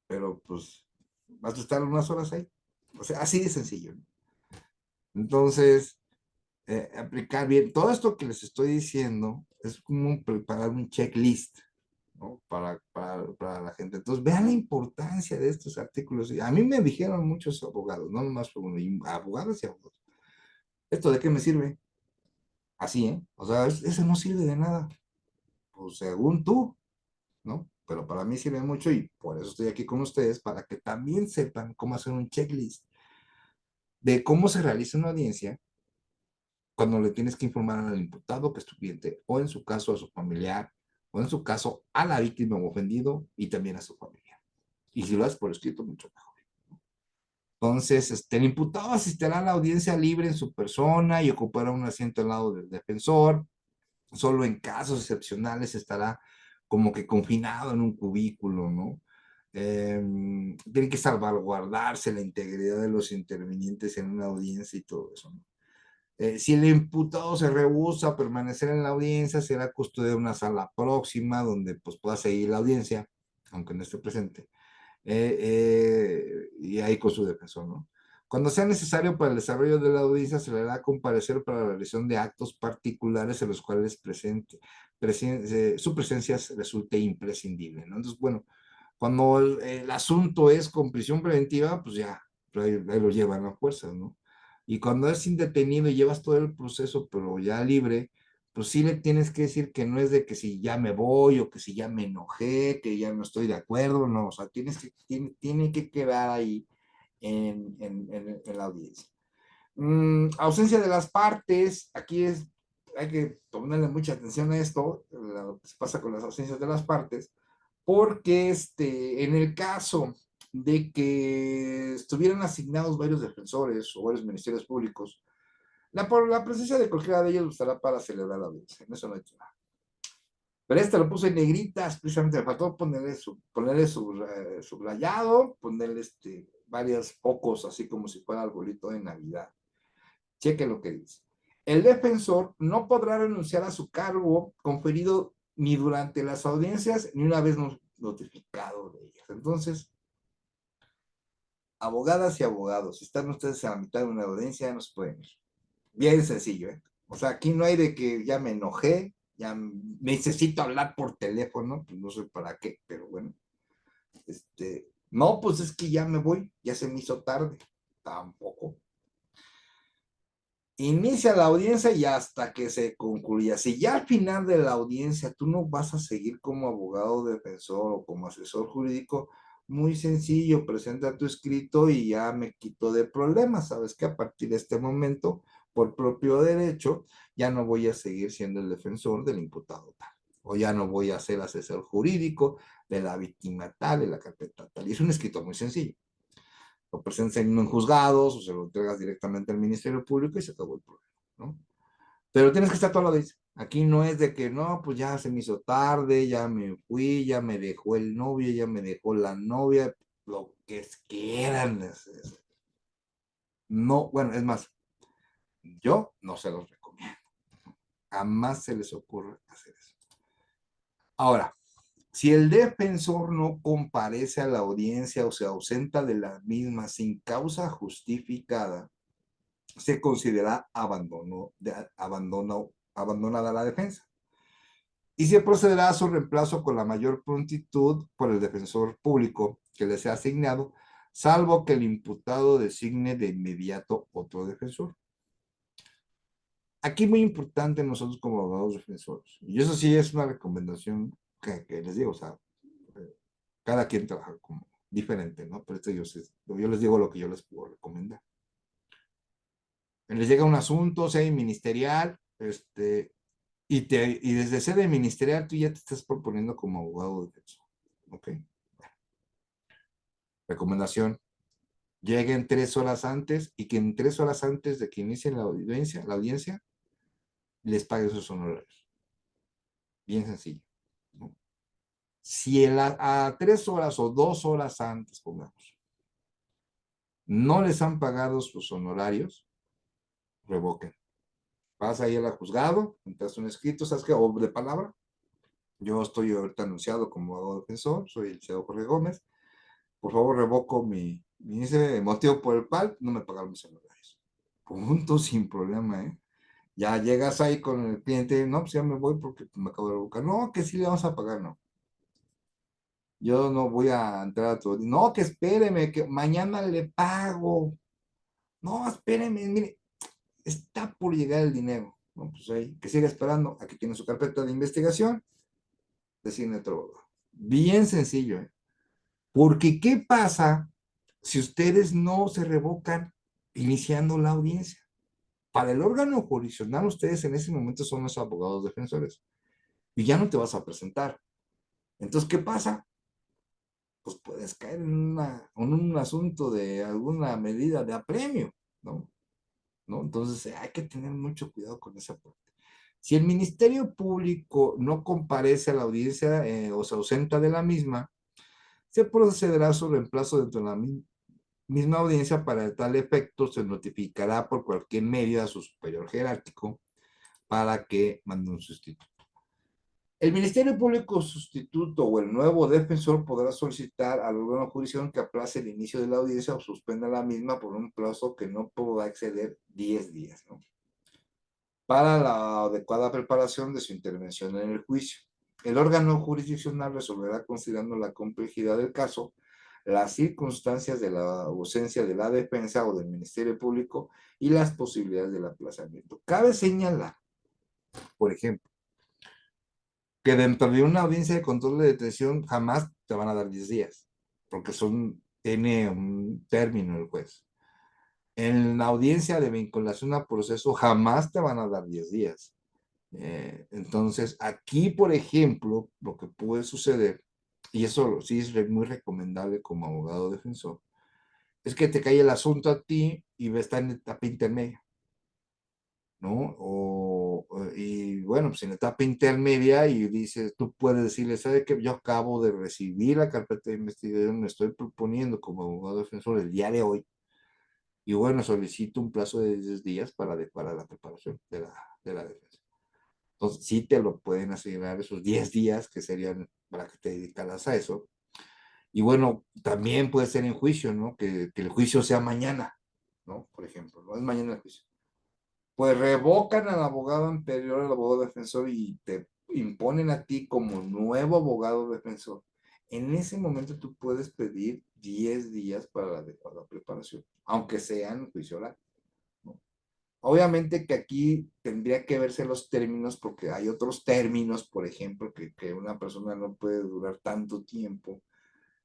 Pero pues vas a estar unas horas ahí. O sea, así de sencillo, ¿no? Entonces, aplicar bien. Todo esto que les estoy diciendo es como preparar un checklist, ¿no? Para la gente. Entonces, vean la importancia de estos artículos. A mí me dijeron muchos abogados, no nomás por uno, abogados y abogados. ¿Esto de qué me sirve? Así, ¿eh? O sea, eso no sirve de nada, pues según tú, ¿no? Pero para mí sirve mucho y por eso estoy aquí con ustedes, para que también sepan cómo hacer un checklist de cómo se realiza una audiencia cuando le tienes que informar al imputado que es tu cliente, o en su caso a su familiar, o en su caso a la víctima o ofendido y también a su familia. Y si lo haces por escrito, mucho mejor. Entonces, el imputado asistirá a la audiencia libre en su persona y ocupará un asiento al lado del defensor. Solo en casos excepcionales estará como que confinado en un cubículo, ¿no? Tiene que salvaguardarse la integridad de los intervinientes en una audiencia y todo eso, ¿no? Si el imputado se rehúsa a permanecer en la audiencia, será custodia de una sala próxima donde pues pueda seguir la audiencia, aunque no esté presente, y ahí con su defensor, ¿no? Cuando sea necesario para el desarrollo de la audiencia, se le hará comparecer para la realización de actos particulares en los cuales su presencia resulte imprescindible, ¿no? Entonces, bueno, cuando el asunto es con prisión preventiva, pues ya, ahí lo llevan a fuerzas, ¿no? Y cuando es indetenido y llevas todo el proceso, pero ya libre, pues sí le tienes que decir que no es de que si ya me voy o que si ya me enojé, que ya no estoy de acuerdo, no, o sea, tiene que quedar ahí en la audiencia. Ausencia de las partes, aquí hay que ponerle mucha atención a esto, lo que se pasa con las ausencias de las partes, porque en el caso de que estuvieran asignados varios defensores o varios ministerios públicos, por la presencia de cualquiera de ellos estará para celebrar la audiencia, en eso no hay nada. Pero lo puse en negritas, precisamente me faltó ponerle subrayado, ponerle varios focos, así como si fuera arbolito de Navidad. Cheque lo que dice. El defensor no podrá renunciar a su cargo conferido ni durante las audiencias ni una vez notificado de ellas. Entonces, abogadas y abogados, si están ustedes a la mitad de una audiencia, no se pueden ir. Bien sencillo, ¿eh? O sea, aquí no hay de que ya me enojé, ya necesito hablar por teléfono, pues no sé para qué, pero bueno. No, pues es que ya me voy, ya se me hizo tarde. Tampoco. Inicia la audiencia y hasta que se concluya. Si ya al final de la audiencia tú no vas a seguir como abogado defensor o como asesor jurídico, muy sencillo, presenta tu escrito y ya me quito de problemas. Sabes que a partir de este momento, por propio derecho, ya no voy a seguir siendo el defensor del imputado tal, o ya no voy a ser asesor jurídico de la víctima tal, de la carpeta tal. Y es un escrito muy sencillo. Lo presentas en juzgados o se lo entregas directamente al Ministerio Público y se acabó el problema, ¿no? Pero tienes que estar todo lo de eso. Aquí no es de que no, pues ya se me hizo tarde, ya me fui, ya me dejó el novio, ya me dejó la novia, lo que quieran. No, bueno, es más, yo no se los recomiendo. Jamás se les ocurre hacer eso. Ahora, si el defensor no comparece a la audiencia o se ausenta de la misma sin causa justificada, se considera abandonada la defensa y se procederá a su reemplazo con la mayor prontitud por el defensor público que le sea asignado, salvo que el imputado designe de inmediato otro defensor. Aquí muy importante nosotros como abogados defensores, y eso sí es una recomendación que les digo, o sea, cada quien trabaja como diferente, ¿no? Pero yo les digo lo que yo les puedo recomendar. Les llega un asunto, sea ministerial, y desde sede ministerial tú ya te estás proponiendo como abogado defensor. ¿Ok? Recomendación, lleguen 3 horas antes y que en 3 horas antes de que inicien la audiencia les paguen sus honorarios. Bien sencillo, ¿no? Si a 3 horas o 2 horas antes, pongamos, no les han pagado sus honorarios, revoquen. Vas a ir al juzgado, entras un escrito, ¿sabes qué? O de palabra. Yo estoy ahorita anunciado como abogado defensor, soy el licenciado Jorge Gómez. Por favor, revoco ese motivo por el cual no me pagaron mis honorarios. Punto, sin problema, ¿eh? Ya llegas ahí con el cliente, no, pues ya me voy porque me acabo de revocar. No, que sí le vamos a pagar, no. Yo no voy a entrar a tu. No, que espéreme, que mañana le pago. No, espéreme, mire. está por llegar el dinero, ¿no? Pues ahí, que siga esperando a que tiene su carpeta de investigación, designe otro abogado. Bien sencillo, ¿eh? Porque ¿qué pasa si ustedes no se revocan iniciando la audiencia? Para el órgano jurisdiccional, ustedes en ese momento son los abogados defensores y ya no te vas a presentar. Entonces, ¿qué pasa? Pues puedes caer en un asunto de alguna medida de apremio, ¿no? ¿No? Entonces, hay que tener mucho cuidado con esa parte. Si el Ministerio Público no comparece a la audiencia o se ausenta de la misma, se procederá a su reemplazo dentro de la misma audiencia. Para tal efecto se notificará por cualquier medio a su superior jerárquico para que mande un sustituto. El Ministerio Público sustituto o el nuevo defensor podrá solicitar al órgano judicial que aplace el inicio de la audiencia o suspenda la misma por un plazo que no podrá exceder 10 días, ¿no? Para la adecuada preparación de su intervención en el juicio. El órgano jurisdiccional resolverá considerando la complejidad del caso, las circunstancias de la ausencia de la defensa o del Ministerio Público y las posibilidades del aplazamiento. Cabe señalar, por ejemplo, que dentro de una audiencia de control de detención jamás te van a dar 10 días, porque tiene un término el juez. En la audiencia de vinculación a proceso jamás te van a dar 10 días. Entonces, aquí, por ejemplo, lo que puede suceder, y eso sí es muy recomendable como abogado defensor, es que te cae el asunto a ti y está en etapa intermedia, ¿no? Y bueno, pues en etapa intermedia y dices, tú puedes decirle, ¿sabe qué? Yo acabo de recibir la carpeta de investigación, me estoy proponiendo como abogado defensor el día de hoy, y bueno, solicito un plazo de 10 días para adecuar la preparación de la defensa. Entonces, sí te lo pueden asignar esos 10 días que serían para que te dedicaras a eso. Y bueno, también puede ser en juicio, ¿no? Que el juicio sea mañana, ¿no? Por ejemplo, no es mañana el juicio. Pues revocan al abogado anterior, al abogado defensor, y te imponen a ti como nuevo abogado defensor. En ese momento tú puedes pedir 10 días para la adecuada preparación, aunque sea en juicio oral, ¿no? Obviamente que aquí tendría que verse los términos, porque hay otros términos, por ejemplo, que una persona no puede durar tanto tiempo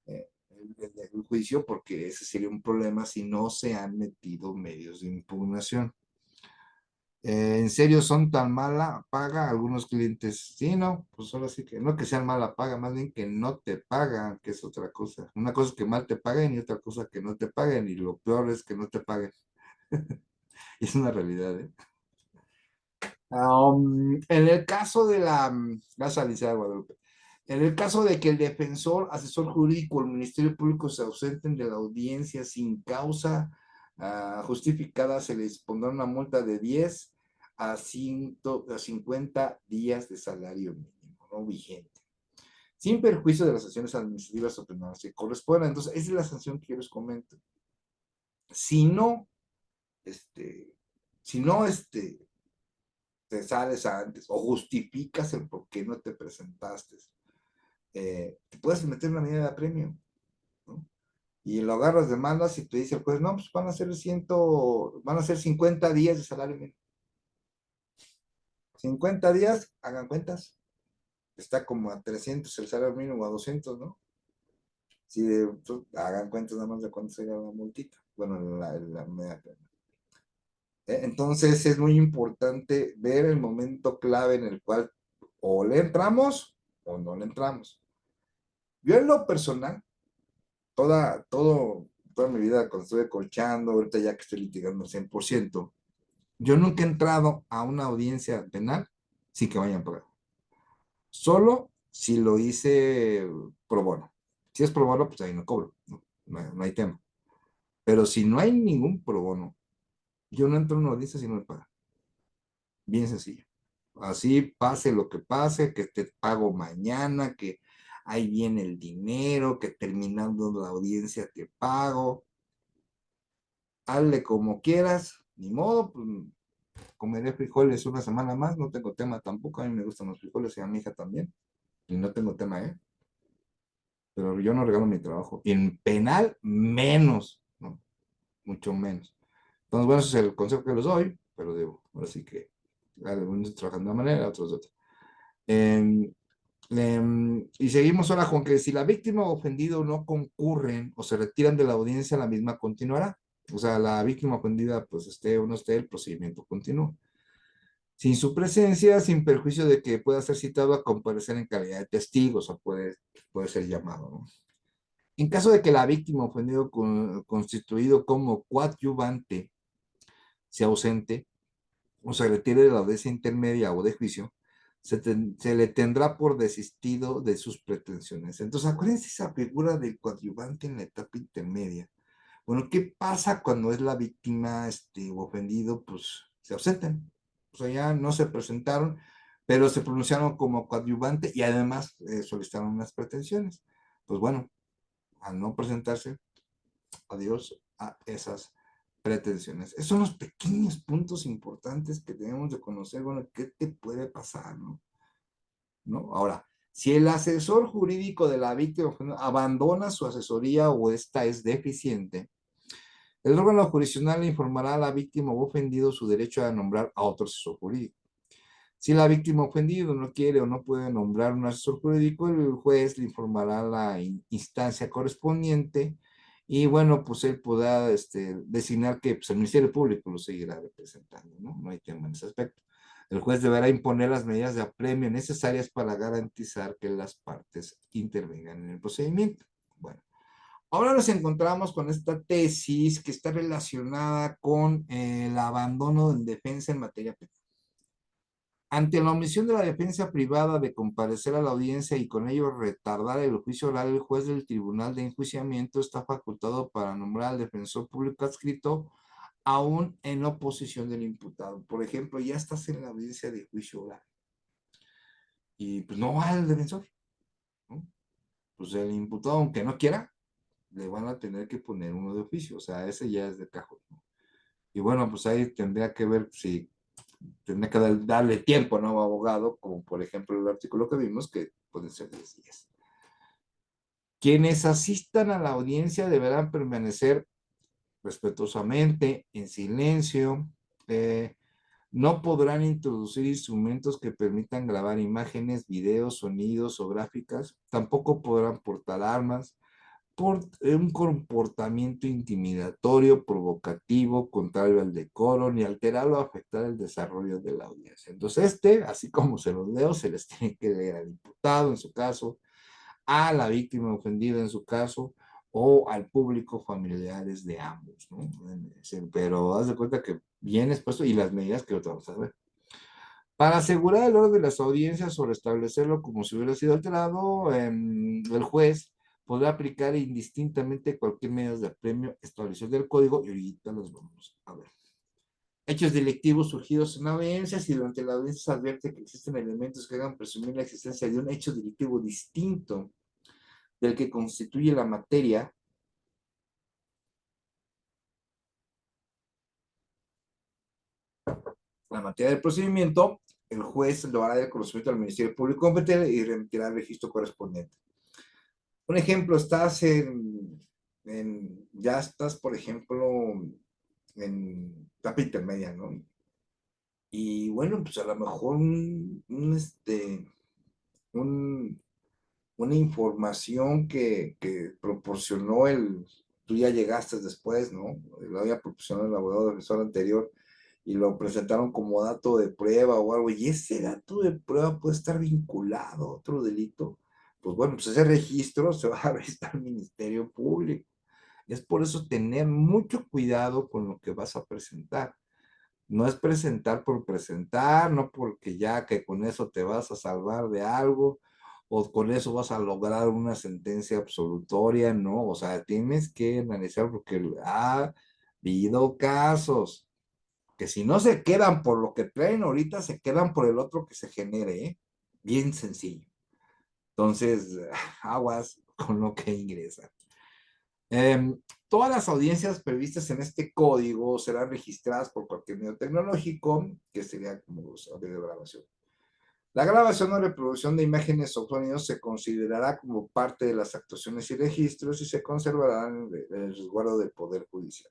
el juicio, porque ese sería un problema si no se han metido medios de impugnación. ¿En serio son tan mala paga algunos clientes? Sí, no, pues ahora sí que no que sean mala paga, más bien que no te pagan, que es otra cosa. Una cosa es que mal te paguen y otra cosa que no te paguen, y lo peor es que no te paguen. Es una realidad, ¿eh? En el caso de gracias, Alicia Guadalupe. En el caso de que el defensor, asesor jurídico o el Ministerio Público se ausenten de la audiencia sin causa justificada, se les pondrá una multa de 10 a 50 días de salario mínimo, ¿no? Vigente, sin perjuicio de las sanciones administrativas o penales que correspondan. Entonces, esa es la sanción que yo les comento. Si no, este, si no, te sales antes o justificas el por qué no te presentaste, te puedes meter una medida de apremio, ¿no? Y lo agarras de malas y te dice el juez, no, pues van a ser 50 días de salario mínimo. 50 días, hagan cuentas, está como a 300 el salario mínimo, a 200, ¿no? Si hagan cuentas nada más de cuánto sería la multita, bueno, la media pena. Entonces es muy importante ver el momento clave en el cual o le entramos o no le entramos. Yo en lo personal, toda mi vida cuando estuve colchando, ahorita ya que estoy litigando al 100%, yo nunca he entrado a una audiencia penal sin que vayan por ahí. Solo si lo hice pro bono. Si es pro bono, pues ahí no cobro, no hay tema. Pero si no hay ningún pro bono, yo no entro a una audiencia si no me pagan. Bien sencillo. Así pase lo que pase, que te pago mañana, que ahí viene el dinero, que terminando la audiencia te pago. Hazle como quieras, ni modo, pues comeré frijoles una semana más, no tengo tema tampoco, a mí me gustan los frijoles y a mi hija también, y no tengo tema, ¿eh? Pero yo no regalo mi trabajo. Y en penal, menos, ¿no? Mucho menos. Entonces, bueno, ese es el consejo que les doy. pero digo, ahora sí que algunos trabajan de una manera, otros de otra. Em, y seguimos ahora con que si la víctima o ofendido no concurren o se retiran de la audiencia, la misma continuará. O sea, la víctima ofendida, pues esté o no esté, el procedimiento continúa. Sin su presencia, sin perjuicio de que pueda ser citado a comparecer en calidad de testigo, o sea, puede ser llamado, ¿no? En caso de que la víctima ofendido constituido como coadyuvante sea ausente o se retire de la audiencia intermedia o de juicio, se le tendrá por desistido de sus pretensiones. Entonces, acuérdense esa figura del coadyuvante en la etapa intermedia. Bueno, ¿qué pasa cuando es la víctima o ofendido? Pues se ausentan. O sea, ya no se presentaron, pero se pronunciaron como coadyuvante y además solicitaron unas pretensiones. Pues bueno, al no presentarse, adiós a esas pretensiones. Esos son los pequeños puntos importantes que debemos de conocer. Bueno, ¿qué te puede pasar, no? ¿No? Ahora, si el asesor jurídico de la víctima abandona su asesoría o esta es deficiente, el órgano jurisdiccional le informará a la víctima o ofendido su derecho a nombrar a otro asesor jurídico. Si la víctima ofendido no quiere o no puede nombrar un asesor jurídico, el juez le informará a la instancia correspondiente y bueno, pues él podrá designar que pues, el Ministerio Público lo seguirá representando, ¿no? No hay tema en ese aspecto. El juez deberá imponer las medidas de apremio necesarias para garantizar que las partes intervengan en el procedimiento. Bueno, ahora nos encontramos con esta tesis que está relacionada con el abandono en defensa en materia penal. Ante la omisión de la defensa privada de comparecer a la audiencia y con ello retardar el juicio oral, el juez del tribunal de enjuiciamiento está facultado para nombrar al defensor público adscrito aún en oposición del imputado. Por ejemplo, ya estás en la audiencia de juicio oral y pues no va el defensor, ¿no? Pues el imputado, aunque no quiera, le van a tener que poner uno de oficio, o sea, ese ya es de cajón, ¿no? Y bueno, pues ahí tendría que ver si tendría que darle tiempo a nuevo abogado, como por ejemplo el artículo que vimos, que puede ser 10 días. Quienes asistan a la audiencia deberán permanecer respetuosamente, en silencio, no podrán introducir instrumentos que permitan grabar imágenes, videos, sonidos o gráficas, tampoco podrán portar armas, por un comportamiento intimidatorio, provocativo, contrario al decoro, ni alterar o afectar el desarrollo de la audiencia. Entonces, así como se los leo, se les tiene que leer al imputado en su caso, a la víctima ofendida en su caso, o al público familiares de ambos, ¿no? Pero haz de cuenta que bien expuesto y las medidas que vamos a ver. Para asegurar el orden de las audiencias o restablecerlo como si hubiera sido alterado, el juez podrá aplicar indistintamente cualquier medida de apremio establecido del código y ahorita los vamos a ver. Hechos delictivos surgidos en audiencias y durante la audiencia se advierte que existen elementos que hagan presumir la existencia de un hecho delictivo distinto del que constituye la materia. La materia del procedimiento, el juez lo hará de conocimiento al Ministerio Público competente y remitirá el registro correspondiente. Un ejemplo, ya estás, por ejemplo, en etapa intermedia, ¿no? Y bueno, pues a lo mejor un, una información que proporcionó tú ya llegaste después, ¿no? Lo había proporcionado el abogado defensor anterior y lo presentaron como dato de prueba o algo, y ese dato de prueba puede estar vinculado a otro delito. Pues bueno, pues ese registro se va a registrar al Ministerio Público. Es por eso tener mucho cuidado con lo que vas a presentar. No es presentar por presentar, no porque ya que con eso te vas a salvar de algo o con eso vas a lograr una sentencia absolutoria, no, o sea, tienes que analizar porque ha habido casos que si no se quedan por lo que traen ahorita, se quedan por el otro que se genere, ¿eh? Bien sencillo. Entonces, aguas con lo que ingresa. Todas las audiencias previstas en este código serán registradas por cualquier medio tecnológico, que sería como los audio de grabación. La grabación o reproducción de imágenes o sonidos se considerará como parte de las actuaciones y registros y se conservarán en el resguardo del Poder Judicial.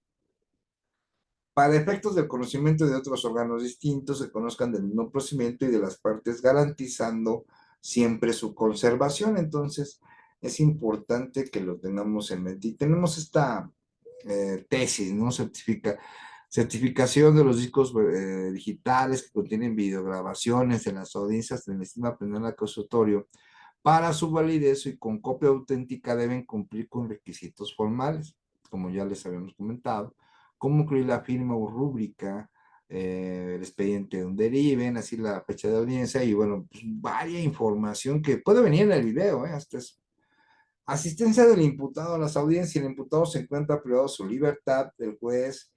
para efectos del conocimiento de otros órganos distintos, se conozcan del mismo procedimiento y de las partes, garantizando siempre su conservación. Entonces, es importante que lo tengamos en mente. Y tenemos esta tesis, ¿no? Certificación de los discos digitales que contienen videograbaciones en las audiencias del sistema penal acusatorio. Para su validez y con copia auténtica deben cumplir con requisitos formales, como ya les habíamos comentado, como incluir la firma o rúbrica, el expediente donde deriven, así la fecha de audiencia y bueno, pues varia información que puede venir en el video, hasta eso. Asistencia del imputado a las audiencias. Si el imputado se encuentra privado de su libertad, el juez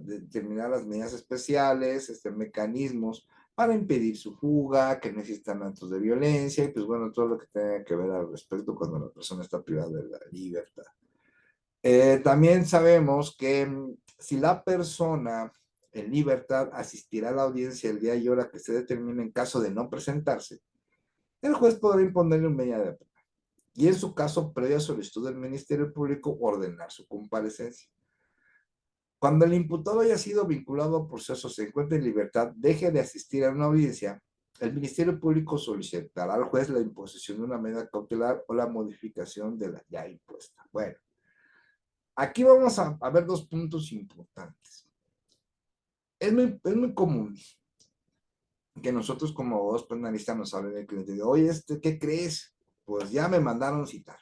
determinar las medidas especiales, mecanismos para impedir su fuga, que no existan actos de violencia y pues bueno, todo lo que tenga que ver al respecto cuando la persona está privada de la libertad. También sabemos que si la persona en libertad asistirá a la audiencia el día y hora que se determine en caso de no presentarse, el juez podrá imponerle un medida de pena y en su caso, previa solicitud del Ministerio Público, ordenar su comparecencia. Cuando el imputado haya sido vinculado a proceso, se encuentre en libertad, deje de asistir a una audiencia, el Ministerio Público solicitará al juez la imposición de una medida cautelar o la modificación de la ya impuesta. Bueno, aquí vamos a ver dos puntos importantes. Es muy común que nosotros como abogados penalistas nos hablen del cliente de, oye, ¿qué crees? Pues ya me mandaron citar.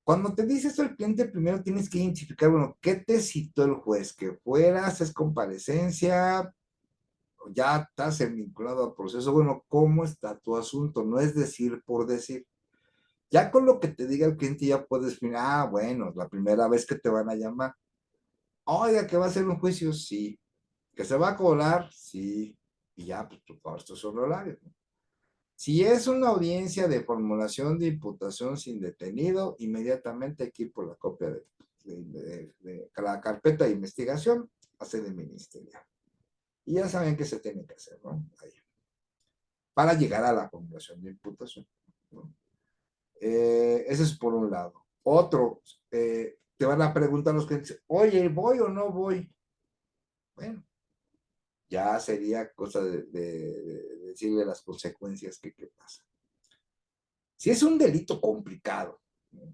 Cuando te dice esto el cliente, primero tienes que identificar, bueno, ¿qué te citó el juez? ¿Que fueras, es comparecencia, o ya estás vinculado al proceso? Bueno, ¿cómo está tu asunto? No es decir por decir. Ya con lo que te diga el cliente ya puedes decir, ah, bueno, la primera vez que te van a llamar. Oiga, ¿que va a ser un juicio? Sí. ¿Que se va a cobrar? Sí. Y ya, pues tú pagas tus honorarios, ¿no? Si es una audiencia de formulación de imputación sin detenido, inmediatamente hay que ir por la copia de la carpeta de investigación a sede ministerial. Y ya saben qué se tiene que hacer, ¿no? Ahí, para llegar a la formulación de imputación, ¿no? Ese es por un lado. Otro, te van a preguntar los clientes, oye, ¿voy o no voy? Bueno, ya sería cosa de decirle las consecuencias que pasa. Si es un delito complicado,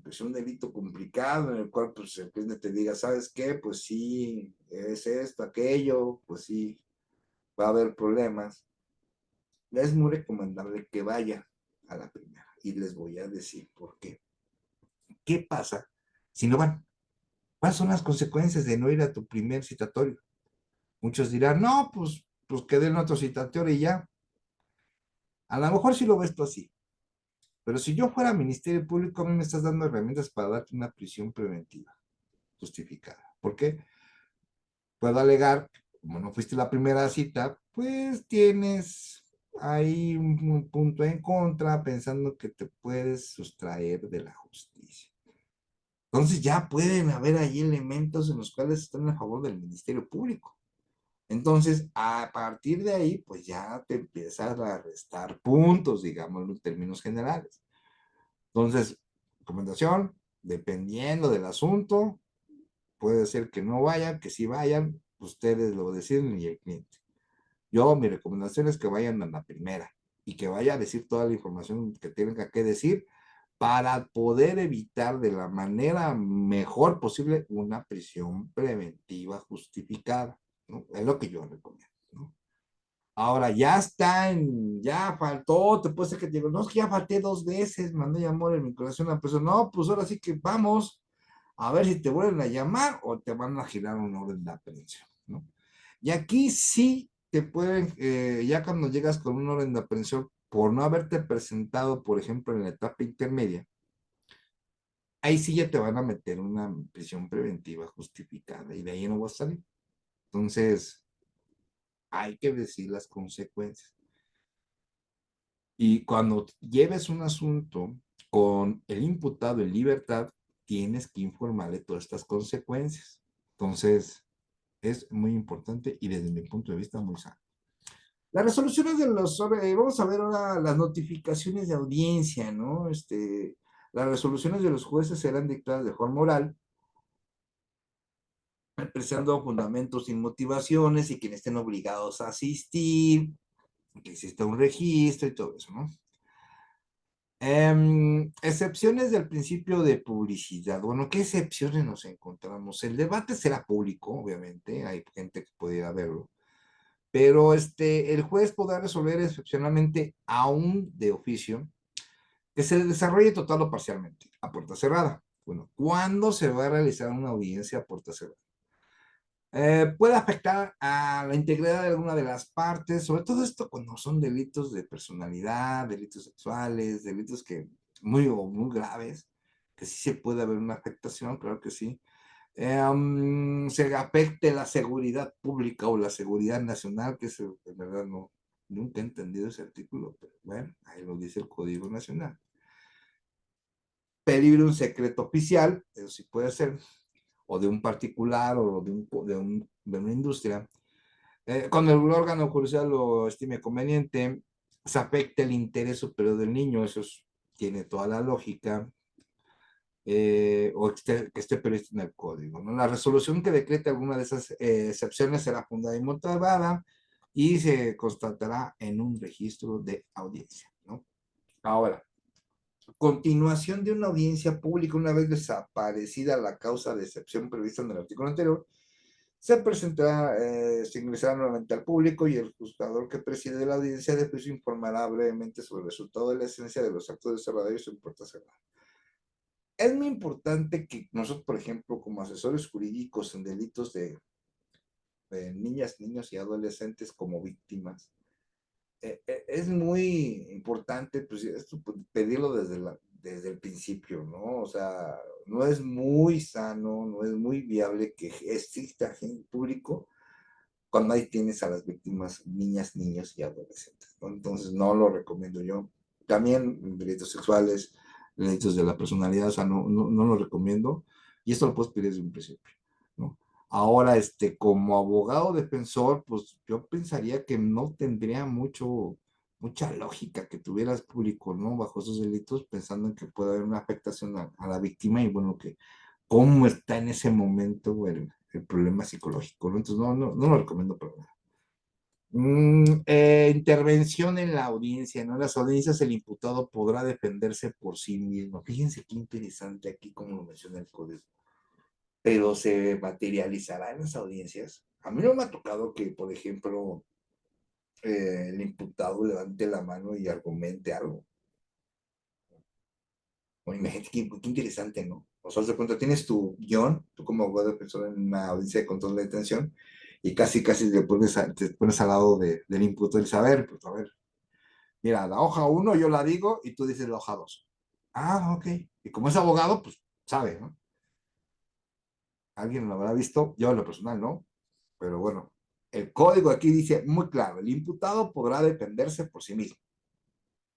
es un delito complicado en el cual pues el cliente te diga, ¿sabes qué? Pues sí, es esto, aquello, pues sí, va a haber problemas. Es muy recomendable que vaya a la primera y les voy a decir por qué. ¿Qué pasa si no van? ¿Cuáles son las consecuencias de no ir a tu primer citatorio? Muchos dirán, no, pues quedé en otro citatorio y ya. A lo mejor sí lo ves tú así. Pero si yo fuera Ministerio Público, a mí me estás dando herramientas para darte una prisión preventiva justificada. ¿Por qué? Puedo alegar, como no fuiste la primera cita, pues tienes ahí un punto en contra pensando que te puedes sustraer de la justicia. Entonces ya pueden haber ahí elementos en los cuales están a favor del Ministerio Público. Entonces, a partir de ahí, pues ya te empiezas a restar puntos, digamos, en términos generales. Entonces, recomendación, dependiendo del asunto, puede ser que no vayan, que sí vayan, ustedes lo deciden y el cliente. Yo, mi recomendación es que vayan a la primera y que vaya a decir toda la información que tenga que decir para poder evitar de la manera mejor posible una prisión preventiva justificada, ¿no? Es lo que yo recomiendo, ¿no? Ahora ya ya faltó, te puede ser que te digo, no, es que ya falté 2 veces, mandé llamar en mi corazón a la persona, no, pues ahora sí que vamos a ver si te vuelven a llamar o te van a girar un orden de aprehensión, ¿no? Y aquí sí te pueden, ya cuando llegas con un orden de aprehensión por no haberte presentado, por ejemplo, en la etapa intermedia, ahí sí ya te van a meter una prisión preventiva justificada y de ahí no vas a salir. Entonces, hay que decir las consecuencias. Y cuando lleves un asunto con el imputado en libertad, tienes que informarle todas estas consecuencias. Entonces, es muy importante y desde mi punto de vista muy sano. Las resoluciones de vamos a ver ahora las notificaciones de audiencia, ¿no? Las resoluciones de los jueces serán dictadas de forma oral expresando fundamentos y motivaciones y quienes estén obligados a asistir, que exista un registro y todo eso, ¿no? Excepciones del principio de publicidad. Bueno, ¿qué excepciones nos encontramos? El debate será público, obviamente, hay gente que pudiera verlo, pero el juez podrá resolver excepcionalmente, aún de oficio, que se desarrolle total o parcialmente a puerta cerrada. Bueno, ¿cuándo se va a realizar una audiencia a puerta cerrada? Puede afectar a la integridad de alguna de las partes, sobre todo esto cuando son delitos de personalidad, delitos sexuales, delitos que muy graves, que sí se puede haber una afectación, claro que sí. Se afecte la seguridad pública o la seguridad nacional, que de verdad no, nunca he entendido ese artículo, pero bueno, ahí lo dice el Código Nacional. Peligro un secreto oficial, eso sí puede ser, o de un particular o de una industria. Cuando el órgano judicial lo estime conveniente, se afecta el interés superior del niño, tiene toda la lógica, o que esté previsto en el código, ¿no? La resolución que decrete alguna de esas excepciones será fundada y motivada y se constatará en un registro de audiencia, ¿no? Ahora, continuación de una audiencia pública una vez desaparecida la causa de excepción prevista en el artículo anterior, se presentará, se ingresará nuevamente al público y el juzgador que preside la audiencia de juicio informará brevemente sobre el resultado de la esencia de los actos desarrollados en puerta cerrada. Es muy importante que nosotros, por ejemplo, como asesores jurídicos en delitos de niñas, niños y adolescentes como víctimas, es muy importante pues, esto, pedirlo desde el principio, ¿no? O sea, no es muy sano, no es muy viable que exista gente público cuando ahí tienes a las víctimas, niñas, niños y adolescentes, ¿no? Entonces, no lo recomiendo yo. También delitos sexuales, delitos de la personalidad, o sea, no lo recomiendo. Y esto lo puedes pedir desde un principio, ¿no? Ahora, como abogado defensor, pues yo pensaría que no tendría mucha lógica que tuvieras público, ¿no? Bajo esos delitos, pensando en que puede haber una afectación a la víctima y bueno, que cómo está en ese momento el problema psicológico, ¿no? Entonces, no lo recomiendo para nada. Intervención en la audiencia, ¿no? En las audiencias el imputado podrá defenderse por sí mismo. Fíjense qué interesante aquí como lo menciona el código. Pero se materializará en las audiencias. A mí no me ha tocado que, por ejemplo, el imputado levante la mano y argumente algo. Bueno, imagínate qué interesante, ¿no? O sea, de cuenta, tienes tu guión, tú como abogado defensor en una audiencia de control de detención, y casi te pones al lado del imputado y dices, pues a ver, mira, la hoja uno yo la digo y tú dices la hoja 2. Ah, ok. Y como es abogado, pues sabe, ¿no? Alguien lo habrá visto, yo en lo personal, ¿no? Pero bueno, el código aquí dice muy claro, el imputado podrá defenderse por sí mismo.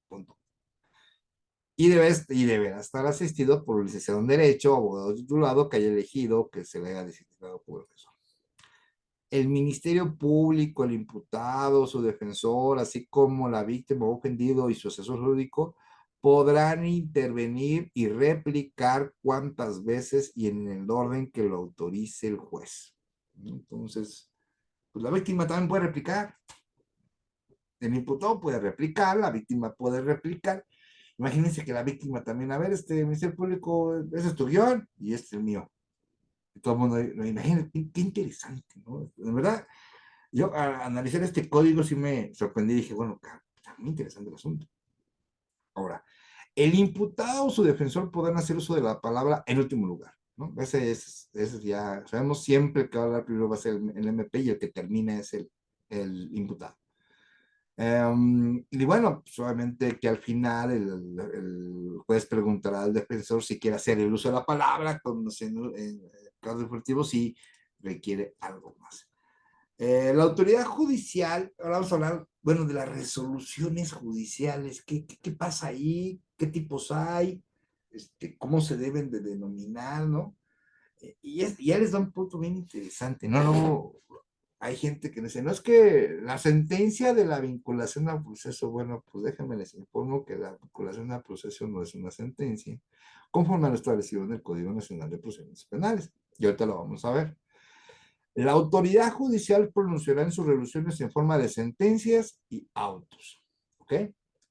Punto. Y deberá estar asistido por un licenciado en Derecho, abogado titulado que haya elegido, que se le haya designado por el profesor. El Ministerio Público, el imputado, su defensor, así como la víctima o ofendido y su asesor jurídico, podrán intervenir y replicar cuantas veces y en el orden que lo autorice el juez. Entonces, pues la víctima también puede replicar, el imputado puede replicar, la víctima puede replicar. Imagínense que la víctima también, a ver, Ministerio Público, ese es tu guión y este es el mío. Y todo el mundo lo imagina, qué interesante, ¿no? De verdad, yo al analizar este código sí me sorprendí y dije, bueno, está muy interesante el asunto. Ahora, el imputado o su defensor podrán hacer uso de la palabra en último lugar, ¿no? Ese ya, sabemos siempre que va a hablar primero va a ser el MP y el que termina es el imputado. Y bueno, pues obviamente que al final el juez preguntará al defensor si quiere hacer el uso de la palabra, cuando en casos deportivos si requiere algo más. La autoridad judicial, ahora vamos a hablar, bueno, de las resoluciones judiciales, qué pasa ahí, qué tipos hay, cómo se deben de denominar, ¿no? Y ya les da un punto bien interesante, ¿no? Hay gente que dice, no es que la sentencia de la vinculación al proceso, bueno, pues déjenme les informo que la vinculación al proceso no es una sentencia, conforme a lo establecido en el Código Nacional de Procedimientos Penales. Y ahorita lo vamos a ver. La autoridad judicial pronunciará en sus resoluciones en forma de sentencias y autos. ¿Ok?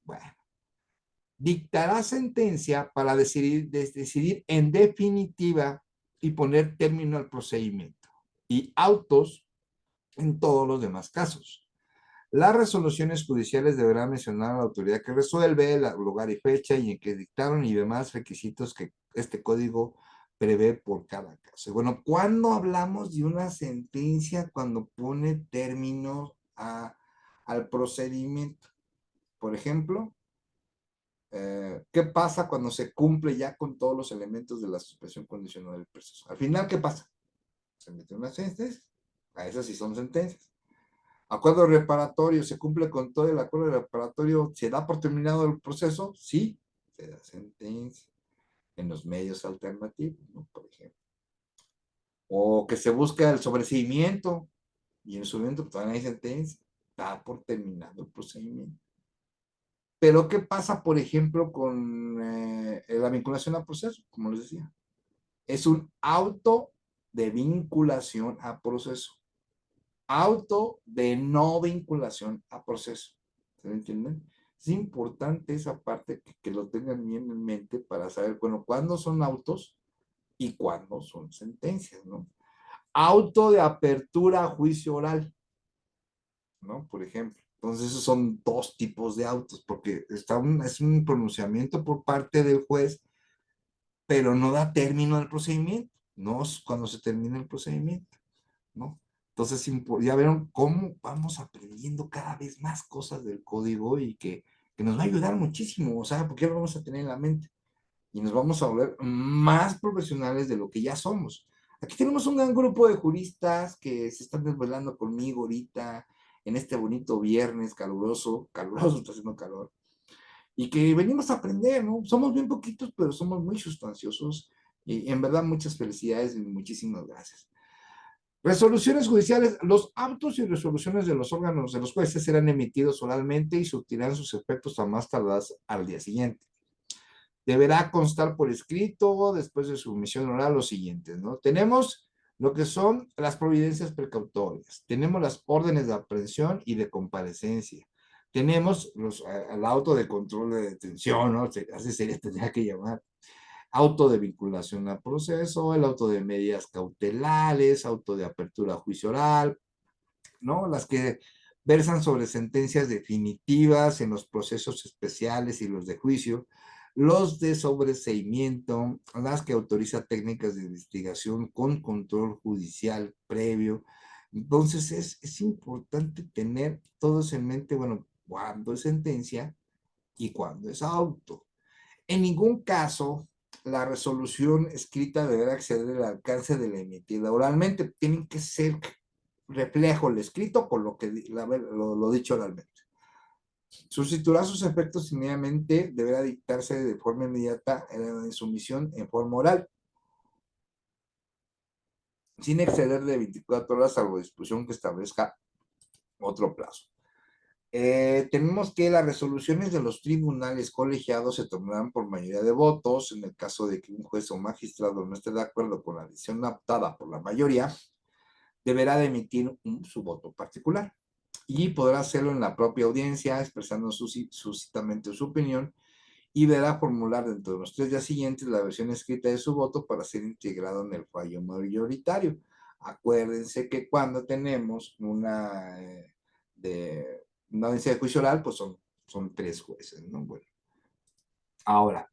Bueno. Dictará sentencia para decidir en definitiva y poner término al procedimiento. Y autos en todos los demás casos. Las resoluciones judiciales deberán mencionar a la autoridad que resuelve, el lugar y fecha y en que dictaron y demás requisitos que este código prevé por cada caso. Bueno, ¿cuándo hablamos de una sentencia? Cuando pone término al procedimiento. Por ejemplo, ¿qué pasa cuando se cumple ya con todos los elementos de la suspensión condicional del proceso? Al final, ¿qué pasa? Se mete una sentencia, a esas sí son sentencias. Acuerdo reparatorio, ¿se cumple con todo el acuerdo reparatorio? ¿Se da por terminado el proceso? Sí, se da sentencia en los medios alternativos, ¿no? Por ejemplo. O que se busca el sobreseimiento y en el sobreseimiento pues, todavía no hay sentencia, da por terminado el procedimiento. Pero ¿qué pasa, por ejemplo, con la vinculación a proceso? Como les decía, es un auto de vinculación a proceso. Auto de no vinculación a proceso. ¿Se me entienden? Es importante esa parte que lo tengan bien en mente para saber, bueno, cuándo son autos y cuándo son sentencias, ¿no? Auto de apertura a juicio oral, ¿no? Por ejemplo. Entonces, esos son dos tipos de autos, porque es un pronunciamiento por parte del juez, pero no da término al procedimiento, no es cuando se termina el procedimiento, ¿no? Entonces, ya vieron cómo vamos aprendiendo cada vez más cosas del código y que nos va a ayudar muchísimo, o sea, porque lo vamos a tener en la mente y nos vamos a volver más profesionales de lo que ya somos. Aquí tenemos un gran grupo de juristas que se están desvelando conmigo ahorita en este bonito viernes caluroso, caluroso, está haciendo calor, y que venimos a aprender, ¿no? Somos bien poquitos, pero somos muy sustanciosos y en verdad muchas felicidades y muchísimas gracias. Resoluciones judiciales. Los autos y resoluciones de los órganos de los jueces serán emitidos oralmente y surtirán sus efectos a más tardar al día siguiente. Deberá constar por escrito, después de su emisión oral, los siguientes, ¿no? Tenemos lo que son las providencias precautorias, tenemos las órdenes de aprehensión y de comparecencia, tenemos el auto de control de detención, ¿no? Así sería, tendría que llamar, auto de vinculación al proceso, el auto de medidas cautelares, auto de apertura a juicio oral, ¿no? Las que versan sobre sentencias definitivas en los procesos especiales y los de juicio, los de sobreseimiento, las que autoriza técnicas de investigación con control judicial previo. Entonces es importante tener todos en mente, bueno, cuándo es sentencia y cuándo es auto. En ningún caso la resolución escrita deberá acceder al alcance de la emitida oralmente. Tienen que ser reflejo el escrito con lo que lo dicho oralmente. Sustituirá sus efectos inmediatamente, deberá dictarse de forma inmediata en sumisión en forma oral, sin exceder de 24 horas, salvo disposición que establezca otro plazo. Tenemos que las resoluciones de los tribunales colegiados se tomarán por mayoría de votos. En el caso de que un juez o magistrado no esté de acuerdo con la decisión adoptada por la mayoría, deberá de emitir su voto particular y podrá hacerlo en la propia audiencia, expresando suscitamente su opinión, y deberá formular dentro de los 3 días siguientes la versión escrita de su voto para ser integrado en el fallo mayoritario. Acuérdense que cuando tenemos una audiencia de juicio oral, pues son 3 jueces, ¿no? Bueno, ahora,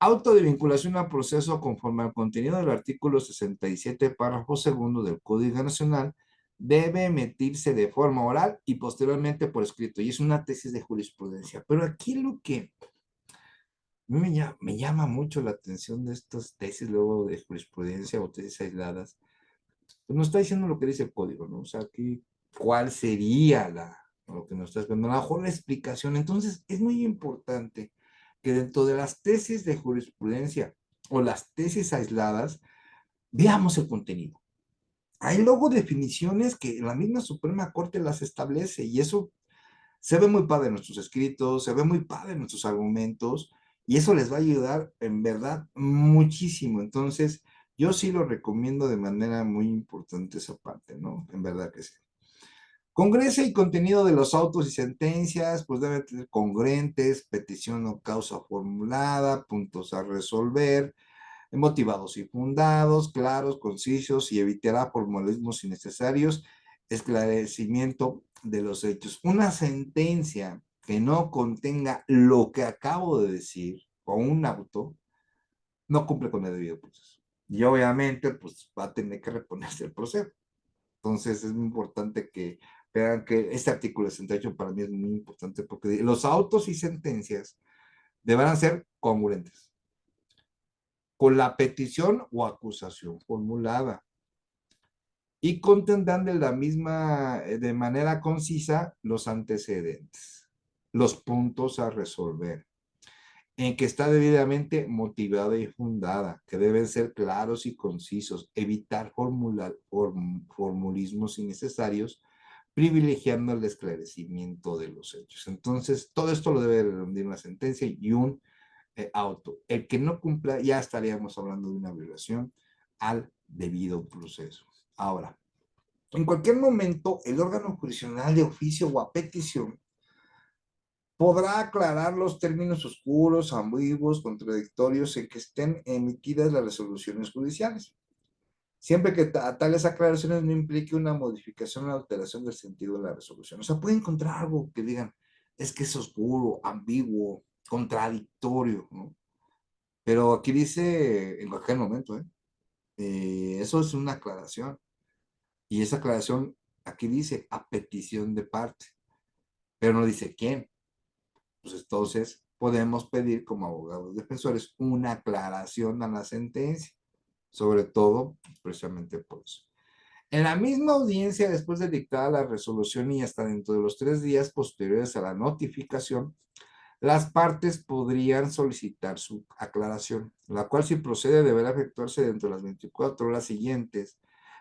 auto de vinculación a proceso conforme al contenido del artículo 67, párrafo segundo del Código Nacional, debe emitirse de forma oral y posteriormente por escrito, y es una tesis de jurisprudencia. Pero aquí lo que me llama mucho la atención de estas tesis luego de jurisprudencia o tesis aisladas, pues nos está diciendo lo que dice el código, ¿no? O sea, aquí, ¿cuál sería lo que nos está dando? A lo mejor la explicación. Entonces, es muy importante que dentro de las tesis de jurisprudencia o las tesis aisladas, veamos el contenido. Hay luego definiciones que la misma Suprema Corte las establece y eso se ve muy padre en nuestros escritos, se ve muy padre en nuestros argumentos y eso les va a ayudar en verdad muchísimo. Entonces, Yo sí lo recomiendo de manera muy importante esa parte, ¿no? En verdad que sí. Congruencia y contenido de los autos y sentencias, pues deben tener congruentes, petición o causa formulada, puntos a resolver, motivados y fundados, claros, concisos y evitará formalismos innecesarios, esclarecimiento de los hechos. Una sentencia que no contenga lo que acabo de decir, o un auto, no cumple con el debido proceso. Y obviamente, pues va a tener que reponerse el proceso. Entonces, es muy importante que vean que este artículo 68 para mí es muy importante porque los autos y sentencias deberán ser congruentes con la petición o acusación formulada y contendrán de la misma, de manera concisa, los antecedentes, los puntos a resolver, en que está debidamente motivada y fundada, que deben ser claros y concisos, evitar formulismos innecesarios, privilegiando el esclarecimiento de los hechos. Entonces, todo esto lo debe rendir una sentencia y un auto. El que no cumpla, ya estaríamos hablando de una violación al debido proceso. Ahora, en cualquier momento, el órgano jurisdiccional de oficio o a petición podrá aclarar los términos oscuros, ambiguos, contradictorios en que estén emitidas las resoluciones judiciales, siempre que tales aclaraciones no implique una modificación o alteración del sentido de la resolución. O sea, puede encontrar algo que digan, es que es oscuro, ambiguo, contradictorio, ¿no? Pero aquí dice en cualquier momento, ¿eh? Eso es una aclaración. Y esa aclaración aquí dice a petición de parte, pero no dice quién. Pues entonces podemos pedir como abogados defensores una aclaración a la sentencia, sobre todo precisamente por eso. En la misma audiencia, después de dictada la resolución y hasta dentro de los 3 días posteriores a la notificación, las partes podrían solicitar su aclaración, la cual si procede deberá efectuarse dentro de las 24 horas siguientes.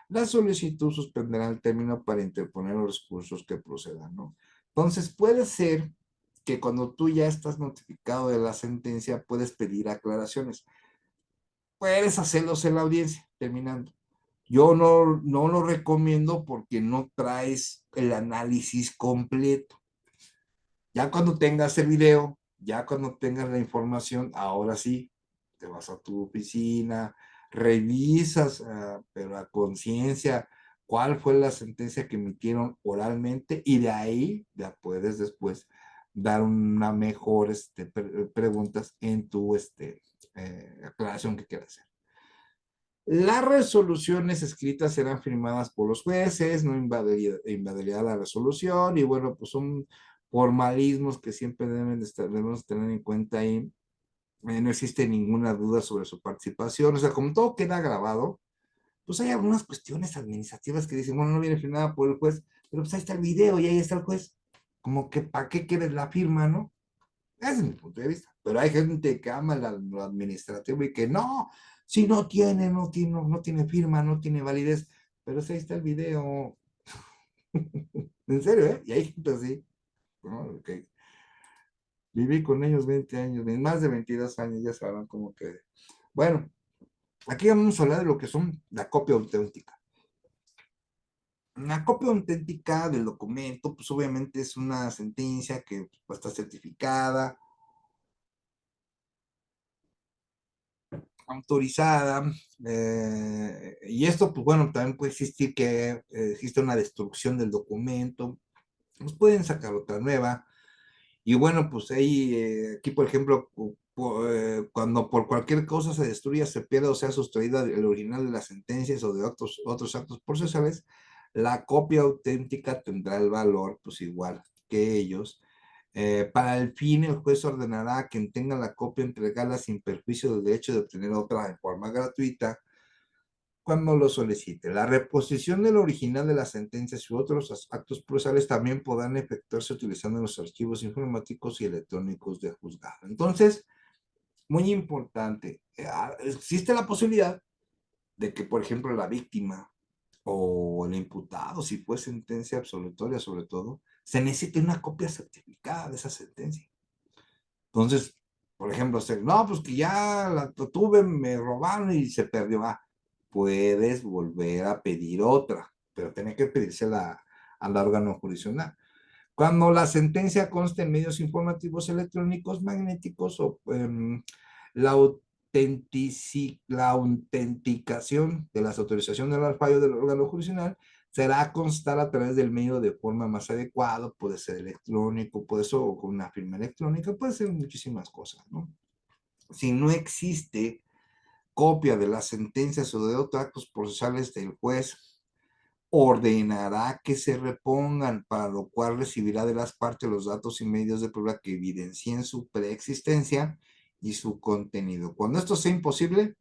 La solicitud suspenderá el término para interponer los recursos que procedan, ¿no? Entonces puede ser que cuando tú ya estás notificado de la sentencia puedes pedir aclaraciones. Puedes hacerlos en la audiencia, terminando. Yo no lo recomiendo porque no traes el análisis completo. Ya cuando tengas el video, ya cuando tengas la información, ahora sí, te vas a tu oficina, revisas, pero a conciencia, cuál fue la sentencia que emitieron oralmente y de ahí ya puedes después dar una mejor preguntas en tu aclaración que quieras hacer. Las resoluciones escritas serán firmadas por los jueces, no invalidará la resolución y bueno, pues son formalismos que siempre debemos tener en cuenta ahí. No existe ninguna duda sobre su participación, o sea, como todo queda grabado, pues hay algunas cuestiones administrativas que dicen, bueno, no viene firmada por el juez, pero pues ahí está el video y ahí está el juez, como que ¿para qué quieres la firma, no? Ese es mi punto de vista. Pero hay gente que ama lo administrativo y que no, si no tiene firma, no tiene validez. Pero si ahí está el video. En serio, ¿eh? Y hay gente así, ¿no? Que viví con ellos 20 años, más de 22 años, ya sabrán como que. Bueno, aquí vamos a hablar de lo que son la copia auténtica. La copia auténtica del documento, pues obviamente es una sentencia que pues, está certificada, autorizada, y esto, pues bueno, también puede existir que existe una destrucción del documento, pues pueden sacar otra nueva, y bueno, pues ahí, aquí por ejemplo, cuando por cualquier cosa se destruya, se pierde o sea sustraída el original de las sentencias o de otros actos procesales, la copia auténtica tendrá el valor, pues igual que ellos. Para el fin, el juez ordenará a quien tenga la copia entregarla sin perjuicio del derecho de obtener otra en forma gratuita cuando lo solicite. La reposición del original de las sentencias y otros actos procesales también podrán efectuarse utilizando los archivos informáticos y electrónicos del juzgado. Entonces, muy importante, existe la posibilidad de que, por ejemplo, la víctima o el imputado, si fue sentencia absolutoria sobre todo, se necesite una copia certificada de esa sentencia. Entonces, por ejemplo, no, pues que ya la tuve, me robaron y se perdió. puedes volver a pedir otra, pero tiene que pedírsela al órgano jurisdiccional. Cuando la sentencia conste en medios informativos electrónicos, magnéticos o la, la autenticación de las autorizaciones del fallo del órgano jurisdiccional será a constar a través del medio de forma más adecuado, puede ser electrónico, puede ser o con una firma electrónica, puede ser muchísimas cosas, ¿no? Si no existe copia de las sentencias o de otros actos procesales del juez, ordenará que se repongan, para lo cual recibirá de las partes los datos y medios de prueba que evidencien su preexistencia y su contenido. Cuando esto sea imposible,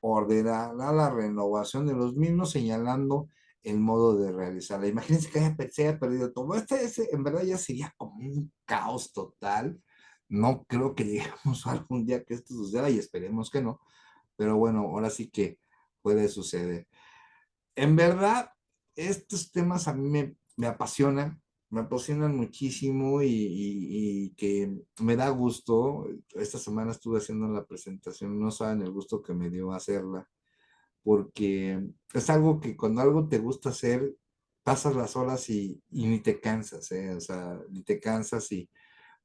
ordenará la renovación de los mismos, señalando el modo de realizarla. Imagínense que se haya perdido todo. En verdad ya sería como un caos total. No creo que lleguemos a algún día que esto suceda y esperemos que no. Pero bueno, ahora sí que puede suceder. En verdad, estos temas a mí me apasionan muchísimo y que me da gusto. Esta semana estuve haciendo la presentación, no saben el gusto que me dio hacerla, porque es algo que cuando algo te gusta hacer, pasas las horas y ni te cansas, ¿eh? O sea, ni te cansas y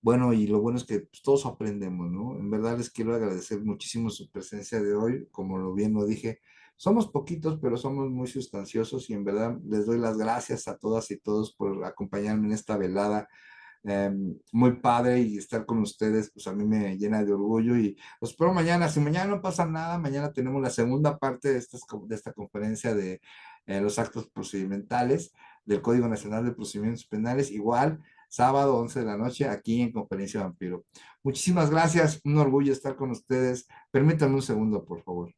bueno, y lo bueno es que pues, todos aprendemos, ¿no? En verdad les quiero agradecer muchísimo su presencia de hoy, como lo bien lo dije, somos poquitos, pero somos muy sustanciosos y en verdad les doy las gracias a todas y todos por acompañarme en esta velada muy padre y estar con ustedes, pues a mí me llena de orgullo y los espero mañana. Si mañana no pasa nada, mañana tenemos la segunda parte de esta conferencia de los actos procedimentales del Código Nacional de Procedimientos Penales, igual, sábado 11 de la noche, aquí en Conferencia Vampiro. Muchísimas gracias, un orgullo estar con ustedes. Permítanme un segundo, por favor.